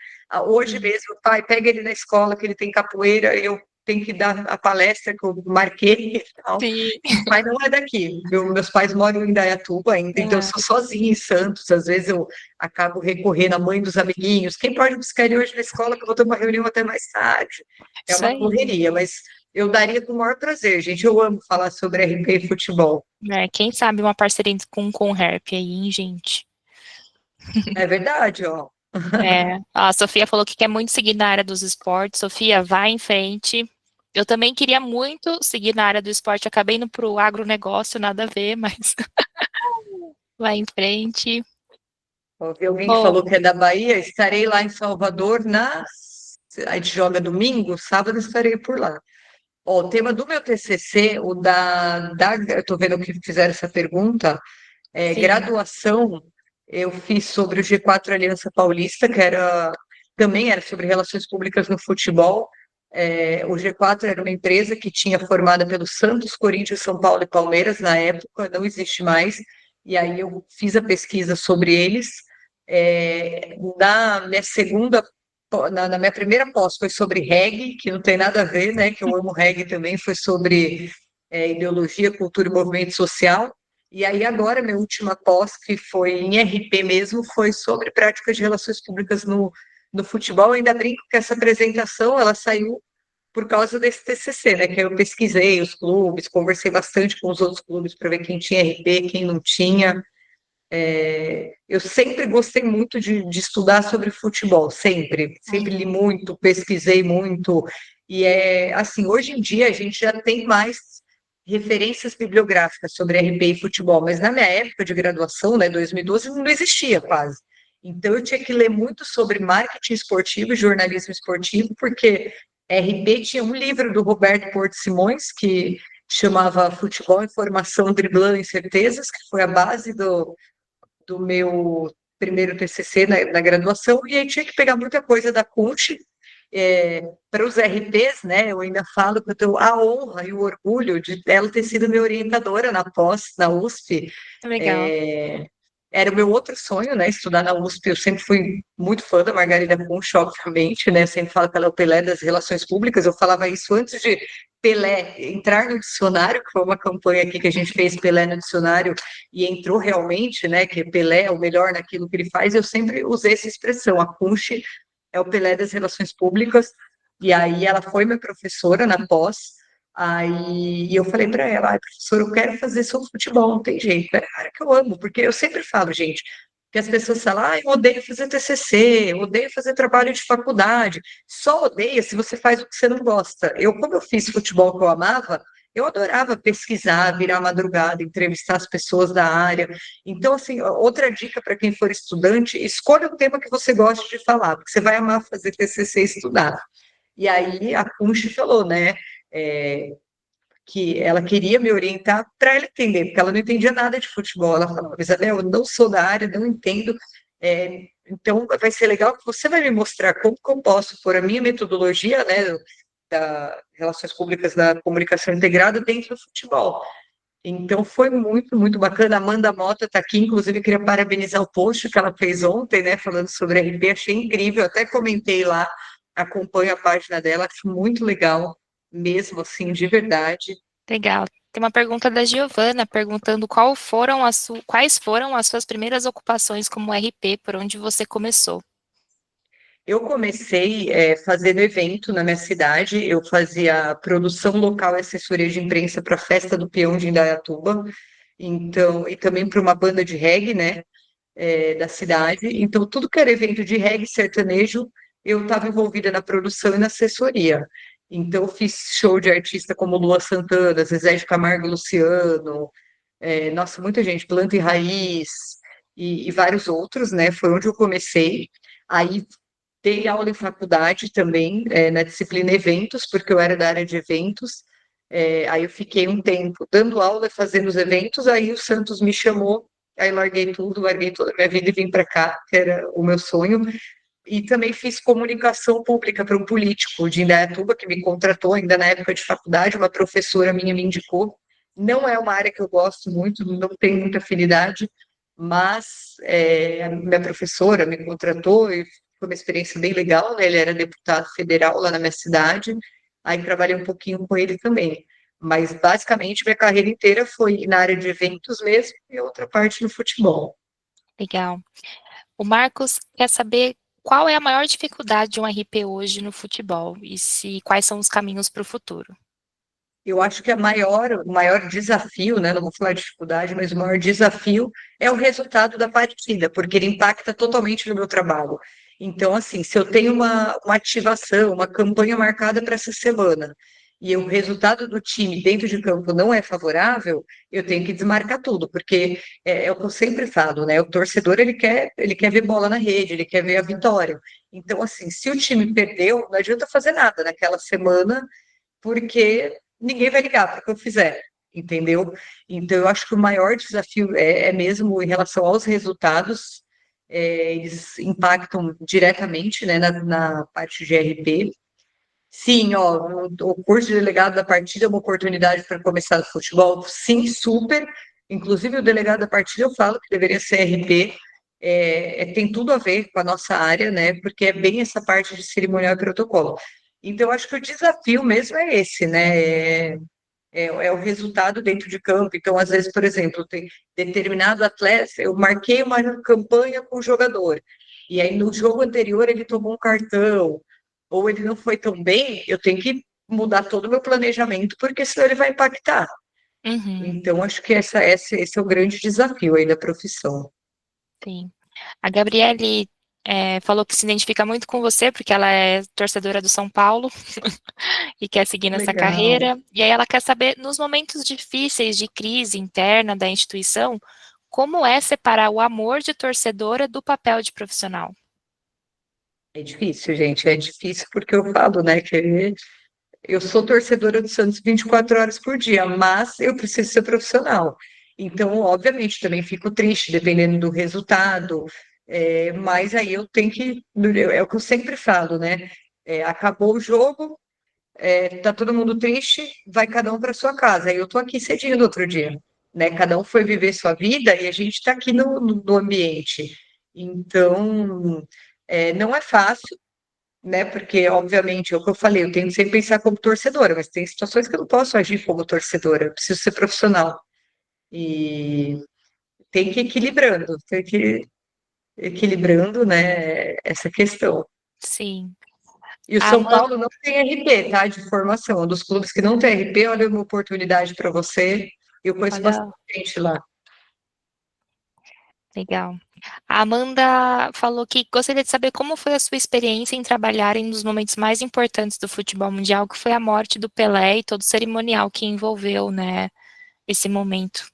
Hoje mesmo, pai, pega ele na escola, que ele tem capoeira, eu tenho que dar a palestra que eu marquei e tal. Sim. E o pai não é daqui, meus pais moram em Indaiatuba ainda, então eu É, sou sozinha em Santos, às vezes eu acabo recorrendo à mãe dos amiguinhos, quem pode buscar ele hoje na escola, que eu vou ter uma reunião até mais tarde. É isso uma aí. correria, mas eu daria com o maior prazer, gente, eu amo falar sobre RP e futebol. Quem sabe uma parceria com o Herp aí, hein, gente? É verdade, ó. A Sofia falou que quer muito seguir na área dos esportes. Sofia, vai em frente. Eu também queria muito seguir na área do esporte. Acabei indo para o agronegócio, nada a ver, mas vai em frente. Ouvi alguém que Bom, falou que é da Bahia, estarei lá em Salvador a gente joga domingo, sábado estarei por lá. Ó, o tema do meu TCC, eu estou vendo que fizeram essa pergunta, sim, graduação, eu fiz sobre o G4 Aliança Paulista, também era sobre relações públicas no futebol. O G4 era uma empresa que tinha formada pelo Santos, Corinthians, São Paulo e Palmeiras na época, não existe mais. E aí eu fiz a pesquisa sobre eles. Na minha na minha primeira pós foi sobre reggae, que não tem nada a ver, né? Que eu amo reggae também, foi sobre ideologia, cultura e movimento social. E aí agora, minha última pós, que foi em RP mesmo, foi sobre práticas de relações públicas no futebol. Eu ainda brinco que essa apresentação, ela saiu por causa desse TCC, né, que eu pesquisei os clubes, conversei bastante com os outros clubes para ver quem tinha RP, quem não tinha. Eu sempre gostei muito de estudar sobre futebol, sempre li muito, pesquisei muito, e assim, hoje em dia a gente já tem mais referências bibliográficas sobre RP e futebol, mas na minha época de graduação, né, 2012, não existia quase. Então eu tinha que ler muito sobre marketing esportivo e jornalismo esportivo, porque RP tinha um livro do Roberto Porto Simões, que chamava Futebol, Informação, Driblando Incertezas, que foi a base do meu primeiro TCC na graduação, e aí tinha que pegar muita coisa da CUT para os RPs, né? Eu ainda falo que eu tenho a honra e o orgulho de ela ter sido minha orientadora na pós, na USP. Legal. Era o meu outro sonho, né? Estudar na USP. Eu sempre fui muito fã da Margarida Punch, obviamente, né? Sempre falo que ela é o Pelé das relações públicas. Eu falava isso antes de Pelé entrar no dicionário, que foi uma campanha aqui que a gente fez Pelé no dicionário e entrou realmente, né? Que Pelé é o melhor naquilo que ele faz. Eu sempre usei essa expressão. A Punch é o Pelé das relações públicas. E aí ela foi minha professora na pós. Aí eu falei para ela, professora, eu quero fazer sobre futebol, não tem jeito. É a área que eu amo, porque eu sempre falo, gente, que as pessoas falam, eu odeio fazer TCC, eu odeio fazer trabalho de faculdade. Só odeia se você faz o que você não gosta. Como eu fiz futebol que eu amava, eu adorava pesquisar, virar madrugada, entrevistar as pessoas da área. Então, assim, outra dica para quem for estudante, escolha um tema que você goste de falar, porque você vai amar fazer TCC e estudar. E aí a Punch falou, né? Que ela queria me orientar para ela entender, porque ela não entendia nada de futebol. Ela falava, Isabel, eu não sou da área, não entendo, então vai ser legal que você vai me mostrar como que eu posso pôr a minha metodologia, né, da Relações Públicas da Comunicação Integrada dentro do futebol. Então foi muito, muito bacana. A Amanda Mota está aqui, inclusive queria parabenizar o post que ela fez ontem, né, falando sobre RP, achei incrível, até comentei lá, acompanho a página dela, acho muito legal, mesmo assim, de verdade. Legal. Tem uma pergunta da Giovana perguntando quais foram as suas primeiras ocupações como RP, por onde você começou. Eu comecei fazendo evento na minha cidade, eu fazia produção local e assessoria de imprensa para a Festa do Peão de Indaiatuba, então, e também para uma banda de reggae, né, da cidade. Então, tudo que era evento de reggae sertanejo, eu estava envolvida na produção e na assessoria. Então, eu fiz show de artista como Lua Santana, Zezé de Camargo e Luciano, nossa, muita gente, Planta e Raiz, e vários outros, né? Foi onde eu comecei. Aí dei aula em faculdade também, na disciplina eventos, porque eu era da área de eventos. Aí eu fiquei um tempo dando aula, fazendo os eventos, aí o Santos me chamou, aí larguei tudo, larguei toda a minha vida e vim para cá, que era o meu sonho. E também fiz comunicação pública para um político de Indaiatuba, que me contratou ainda na época de faculdade, uma professora minha me indicou. Não é uma área que eu gosto muito, não tenho muita afinidade, mas a minha professora me contratou e foi uma experiência bem legal, né? Ele era deputado federal lá na minha cidade, aí trabalhei um pouquinho com ele também. Mas, basicamente, minha carreira inteira foi na área de eventos mesmo e outra parte no futebol. Legal. O Marcos quer saber qual é a maior dificuldade de um RP hoje no futebol e quais são os caminhos para o futuro. Eu acho que o maior desafio, né? Não vou falar de dificuldade, mas o maior desafio é o resultado da partida, porque ele impacta totalmente no meu trabalho. Então, assim, se eu tenho uma ativação, uma campanha marcada para essa semana, e o resultado do time dentro de campo não é favorável, eu tenho que desmarcar tudo, porque é o que eu sempre falo, né? O torcedor ele quer ver bola na rede, ele quer ver a vitória. Então, assim, se o time perdeu, não adianta fazer nada naquela semana, porque ninguém vai ligar para o que eu fizer, entendeu? Então, eu acho que o maior desafio é mesmo em relação aos resultados, eles impactam diretamente, né, na parte de RP. Sim, ó, o curso de delegado da partida é uma oportunidade para começar no futebol? Sim, super. Inclusive, o delegado da partida eu falo que deveria ser RP, tem tudo a ver com a nossa área, né? Porque é bem essa parte de cerimonial e protocolo. Então, acho que o desafio mesmo é esse, né? é o resultado dentro de campo. Então, às vezes, por exemplo, tem determinado atleta, eu marquei uma campanha com o jogador, e aí no jogo anterior ele tomou um cartão, ou ele não foi tão bem, eu tenho que mudar todo o meu planejamento, porque senão ele vai impactar. Uhum, Então, acho que esse é o grande desafio aí da profissão. sim. A Gabriele falou que se identifica muito com você, porque ela é torcedora do São Paulo e quer seguir nessa Legal. carreira. E aí ela quer saber, nos momentos difíceis de crise interna da instituição, como é separar o amor de torcedora do papel de profissional? É difícil, gente, é difícil porque eu falo, né, que eu sou torcedora do Santos 24 horas por dia, mas eu preciso ser profissional. Então, obviamente, também fico triste dependendo do resultado, mas aí eu tenho que. É o que eu sempre falo, né? Acabou o jogo, tá todo mundo triste, vai cada um para sua casa. Aí eu tô aqui cedinho no outro dia, né? Cada um foi viver sua vida e a gente está aqui no ambiente. Então, não é fácil, né? Porque, obviamente, é o que eu falei, eu tenho que sempre pensar como torcedora, mas tem situações que eu não posso agir como torcedora, eu preciso ser profissional. E tem que ir equilibrando, tem que ir equilibrando, né, essa questão. Sim. E o A São Amanda, Paulo não tem RP, tá? De formação. Um dos clubes que não tem RP, olha uma oportunidade para você. Eu conheço bastante olha, gente lá. legal. A Amanda falou que gostaria de saber como foi a sua experiência em trabalhar em um dos momentos mais importantes do futebol mundial, que foi a morte do Pelé e todo o cerimonial que envolveu, né, esse momento.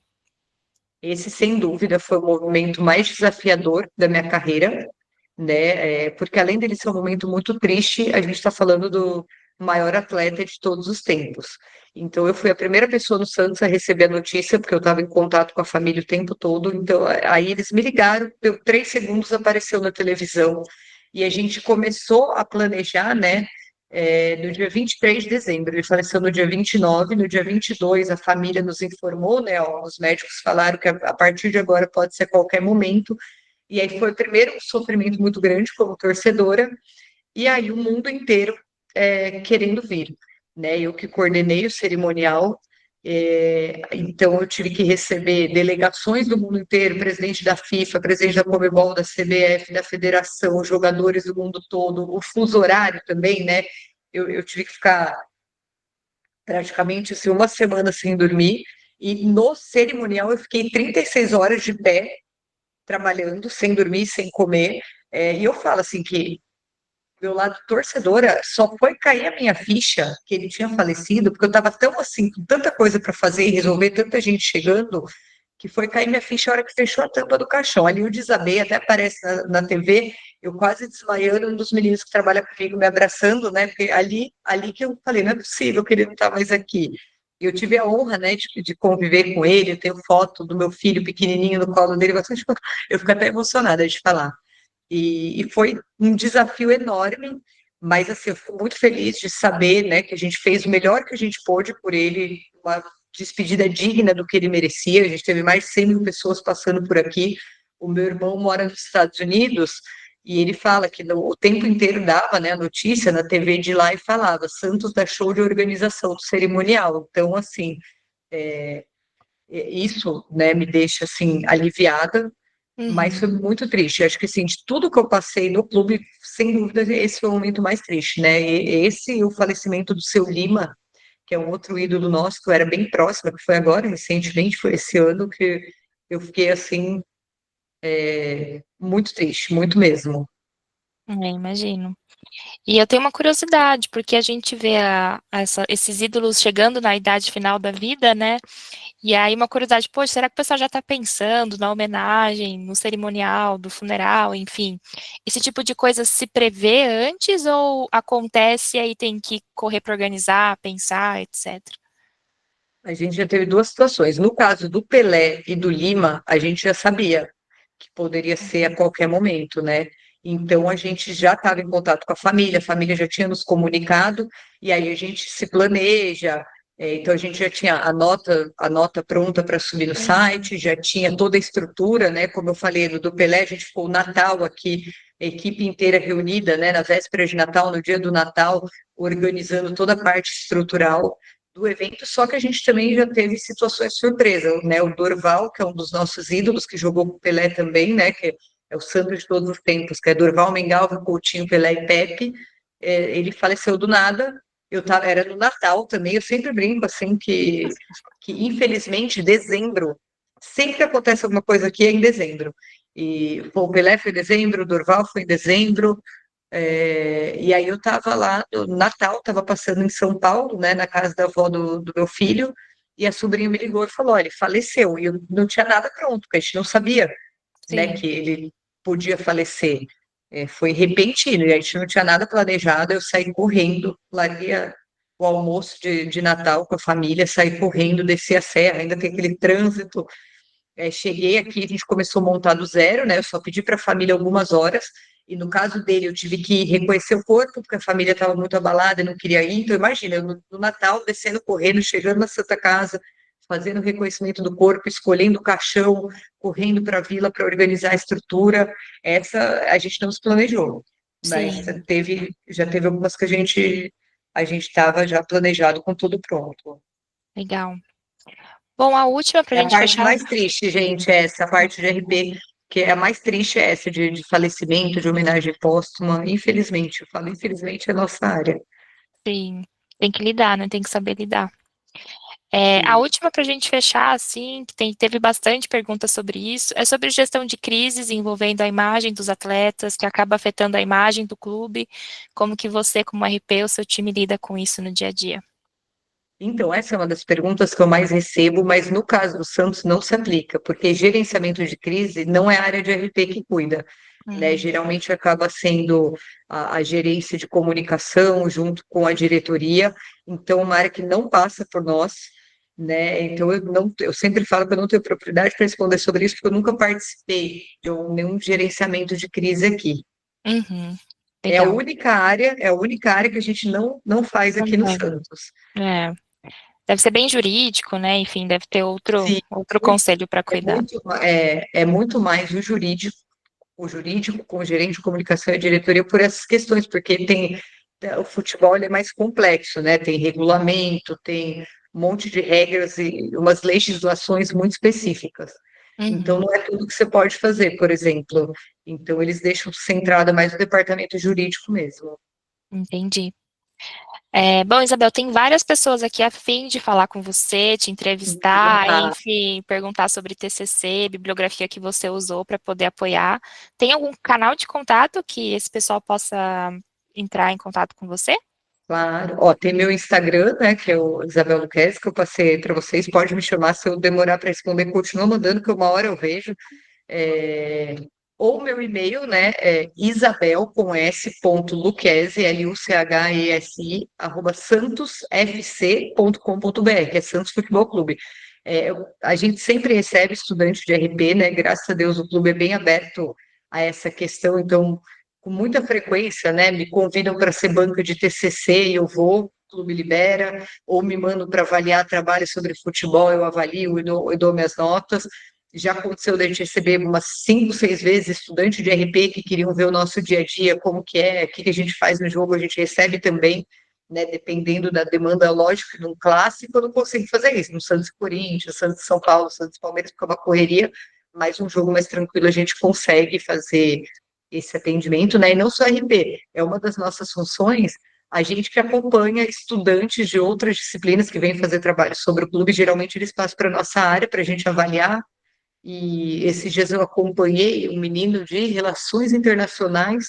Esse, sem dúvida, foi o momento mais desafiador da minha carreira, né? Porque além dele ser um momento muito triste, a gente está falando do maior atleta de todos os tempos. Então, eu fui a primeira pessoa no Santos a receber a notícia, porque eu estava em contato com a família o tempo todo. Então, aí eles me ligaram, deu 3 segundos, apareceu na televisão, e a gente começou a planejar, né? No dia 23 de dezembro, ele faleceu no dia 29, no dia 22 a família nos informou, né? Ó, os médicos falaram que a partir de agora pode ser a qualquer momento, e aí foi primeiro um sofrimento muito grande como torcedora, e aí o mundo inteiro querendo vir, né? Eu que coordenei o cerimonial, então eu tive que receber delegações do mundo inteiro, presidente da FIFA, presidente da Conmebol, da CBF, da Federação, jogadores do mundo todo, o fuso horário também, né? Eu tive que ficar praticamente assim, uma semana sem dormir, e no cerimonial eu fiquei 36 horas de pé, trabalhando, sem dormir, sem comer. E eu falo assim que meu lado torcedora só foi cair a minha ficha que ele tinha falecido, porque eu estava tão assim, com tanta coisa para fazer e resolver, tanta gente chegando, que foi cair minha ficha a hora que fechou a tampa do caixão. Ali eu desabei, até aparece na TV, eu quase desmaiando, um dos meninos que trabalha comigo me abraçando, né? Porque ali que eu falei, não é possível que ele não está mais aqui. Eu tive a honra, né, de conviver com ele, eu tenho foto do meu filho pequenininho no colo dele, bastante, eu fico até emocionada de falar. E foi um desafio enorme, mas assim, eu fico muito feliz de saber, né, que a gente fez o melhor que a gente pôde por ele, uma despedida digna do que ele merecia. A gente teve mais de 100 mil pessoas passando por aqui. O meu irmão mora nos Estados Unidos e ele fala que o tempo inteiro dava, né, a notícia na TV de lá e falava Santos dá show de organização do cerimonial. Então, assim, isso, né, me deixa assim aliviada, mas Uhum. foi muito triste. Acho que assim, de tudo que eu passei no clube, sem dúvida, esse foi o momento mais triste, né? E esse e o falecimento do seu Lima, que é um outro ídolo nosso, que eu era bem próxima, que foi agora, recentemente, foi esse ano que eu fiquei assim, muito triste, muito mesmo. Imagino. E eu tenho uma curiosidade, porque a gente vê esses ídolos chegando na idade final da vida, né? E aí uma curiosidade, poxa, será que o pessoal já está pensando na homenagem, no cerimonial, do funeral, enfim? Esse tipo de coisa se prevê antes ou acontece e aí tem que correr para organizar, pensar, etc. A gente já teve duas situações. No caso do Pelé e do Lima, a gente já sabia que poderia ser a qualquer momento, né? Então a gente já estava em contato com a família já tinha nos comunicado, e aí a gente se planeja. Então a gente já tinha a nota pronta para subir no Uhum. site, já tinha toda a estrutura, né? Como eu falei, no do Pelé, a gente ficou o Natal aqui, a equipe inteira reunida, né? Na véspera de Natal, no dia do Natal, organizando toda a parte estrutural. do evento, só que a gente também já teve situações surpresa, né? O Dorval, que é um dos nossos ídolos, que jogou com o Pelé também, né? Que é o santo de todos os tempos, que é Dorval, Mengalva, Coutinho, Pelé e Pepe. Ele faleceu do nada. Era no Natal também. Eu sempre brinco assim que infelizmente dezembro sempre acontece alguma coisa aqui em dezembro. E pô, o Pelé foi em dezembro, o Dorval foi em dezembro. E aí eu estava lá no Natal, estava passando em São Paulo, né, na casa da avó do meu filho, e a sobrinha me ligou e falou, olha, ele faleceu, e eu não tinha nada pronto, porque a gente não sabia, né, Sim, que ele podia falecer. Foi repentino, e a gente não tinha nada planejado, eu saí correndo, larguei o almoço de Natal com a família, saí correndo, desci a serra, ainda tem aquele trânsito. Cheguei aqui, a gente começou a montar do zero, né? Eu só pedi para a família algumas horas, e no caso dele, eu tive que reconhecer o corpo, porque a família estava muito abalada e não queria ir. Então, imagina, eu no Natal, descendo, correndo, chegando na Santa Casa, fazendo o reconhecimento do corpo, escolhendo o caixão, correndo para a vila para organizar a estrutura. Essa a gente não se planejou, mas sim, já teve algumas que a gente estava já planejado com tudo pronto. legal. Bom, a última para É a a gente parte fechar. mais triste, gente, essa parte de RP, que é a mais triste é essa de falecimento, de homenagem póstuma. Infelizmente, eu falo, infelizmente é nossa área. Sim, tem que lidar, né? Tem que saber lidar. A Sim. última para a gente fechar, assim, que teve bastante perguntas sobre isso, é sobre gestão de crises envolvendo a imagem dos atletas, que acaba afetando a imagem do clube. Como que você, como RP, o seu time lida com isso no dia a dia? Então, essa é uma das perguntas que eu mais recebo, mas no caso do Santos não se aplica, porque gerenciamento de crise não é a área de RP que cuida, né? Hum, Geralmente acaba sendo a gerência de comunicação junto com a diretoria, então é uma área que não passa por nós, né? Então eu sempre falo que eu não tenho propriedade para responder sobre isso, porque eu nunca participei de nenhum gerenciamento de crise aqui. uhum, legal. É a única área que a gente não faz aqui no Uhum. Santos. É, deve ser bem jurídico, né? Enfim, deve ter outro, Sim, outro conselho para é cuidar. muito, é muito mais o jurídico com o gerente de comunicação e a diretoria por essas questões, porque o futebol ele é mais complexo, né? Tem regulamento, tem um monte de regras e umas legislações muito específicas. Então, Uhum, não é tudo que você pode fazer, por exemplo. Então, eles deixam centrada mais no departamento jurídico mesmo. entendi. Bom, Isabel, tem várias pessoas aqui a fim de falar com você, te entrevistar, Ah, enfim, perguntar sobre TCC, bibliografia que você usou para poder apoiar. Tem algum canal de contato que esse pessoal possa entrar em contato com você? claro. Ó, tem meu Instagram, né, que é o Isabel Luquez, que eu passei para vocês. Pode me chamar se eu demorar para responder, continua mandando, que uma hora eu vejo. É, ou meu e-mail, né, é isabel com s ponto Luquezzi, Luchesi, arroba santosfc.com.br, que é Santos Futebol Clube. A gente sempre recebe estudante de RP, né, graças a Deus o clube é bem aberto a essa questão, então, com muita frequência, né, me convidam para ser banca de TCC e eu vou, o clube libera, ou me mandam para avaliar trabalho sobre futebol, eu avalio e dou minhas notas. Já aconteceu de a gente receber umas 5, 6 vezes estudantes de RP que queriam ver o nosso dia a dia, como que é, o que a gente faz no jogo, a gente recebe também, né, dependendo da demanda, lógico, num clássico eu não consigo fazer isso, no Santos e Corinthians, Santos e São Paulo, Santos e Palmeiras, porque é uma correria, mas um jogo mais tranquilo a gente consegue fazer esse atendimento, né, e não só RP, é uma das nossas funções, a gente que acompanha estudantes de outras disciplinas que vêm fazer trabalho sobre o clube, geralmente eles passam para a nossa área para a gente avaliar, e esses dias eu acompanhei um menino de relações internacionais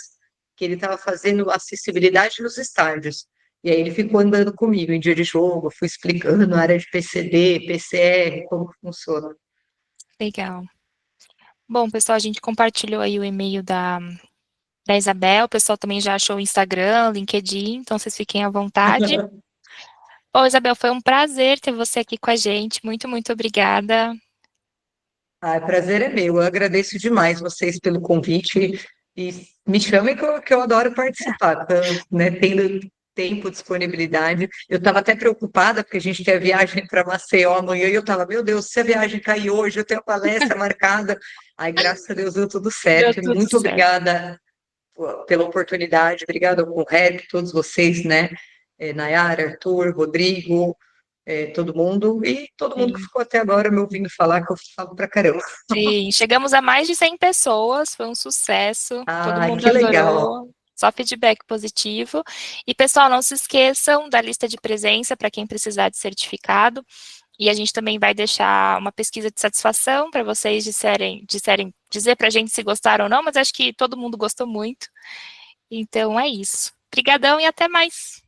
que ele estava fazendo acessibilidade nos estádios. E aí ele ficou andando comigo em dia de jogo, fui explicando a área de PCD, PCR, como que funciona. Legal. Bom, pessoal, a gente compartilhou aí o e-mail da Isabel, o pessoal também já achou o Instagram, LinkedIn, então vocês fiquem à vontade. Bom, Isabel, foi um prazer ter você aqui com a gente. Muito, muito obrigada. Ah, o prazer é meu. Eu agradeço demais vocês pelo convite e me chamem que eu adoro participar, né, tendo tempo, disponibilidade. Eu estava até preocupada porque a gente tem a viagem para Maceió amanhã e eu estava, meu Deus, se a viagem cair hoje, eu tenho a palestra marcada. Aí, graças a Deus, deu tudo Deu certo. E tudo muito certo. obrigada pela oportunidade. Obrigada ao Conrep, todos vocês, né? Nayara, Arthur, Rodrigo. todo mundo, e todo mundo que Sim. ficou até agora me ouvindo falar, que eu falo pra caramba. Sim, chegamos a mais de 100 pessoas, foi um sucesso, todo Ai, mundo que legal. adorou, só feedback positivo. E, pessoal, não se esqueçam da lista de presença para quem precisar de certificado. E a gente também vai deixar uma pesquisa de satisfação para vocês dizer para a gente se gostaram ou não, mas acho que todo mundo gostou muito. Então é isso. Obrigadão e até mais.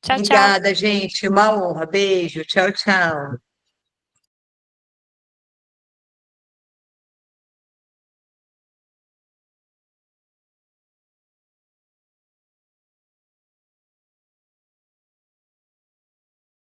Tchau, tchau. Obrigada, gente. Uma honra. Beijo. Tchau, tchau.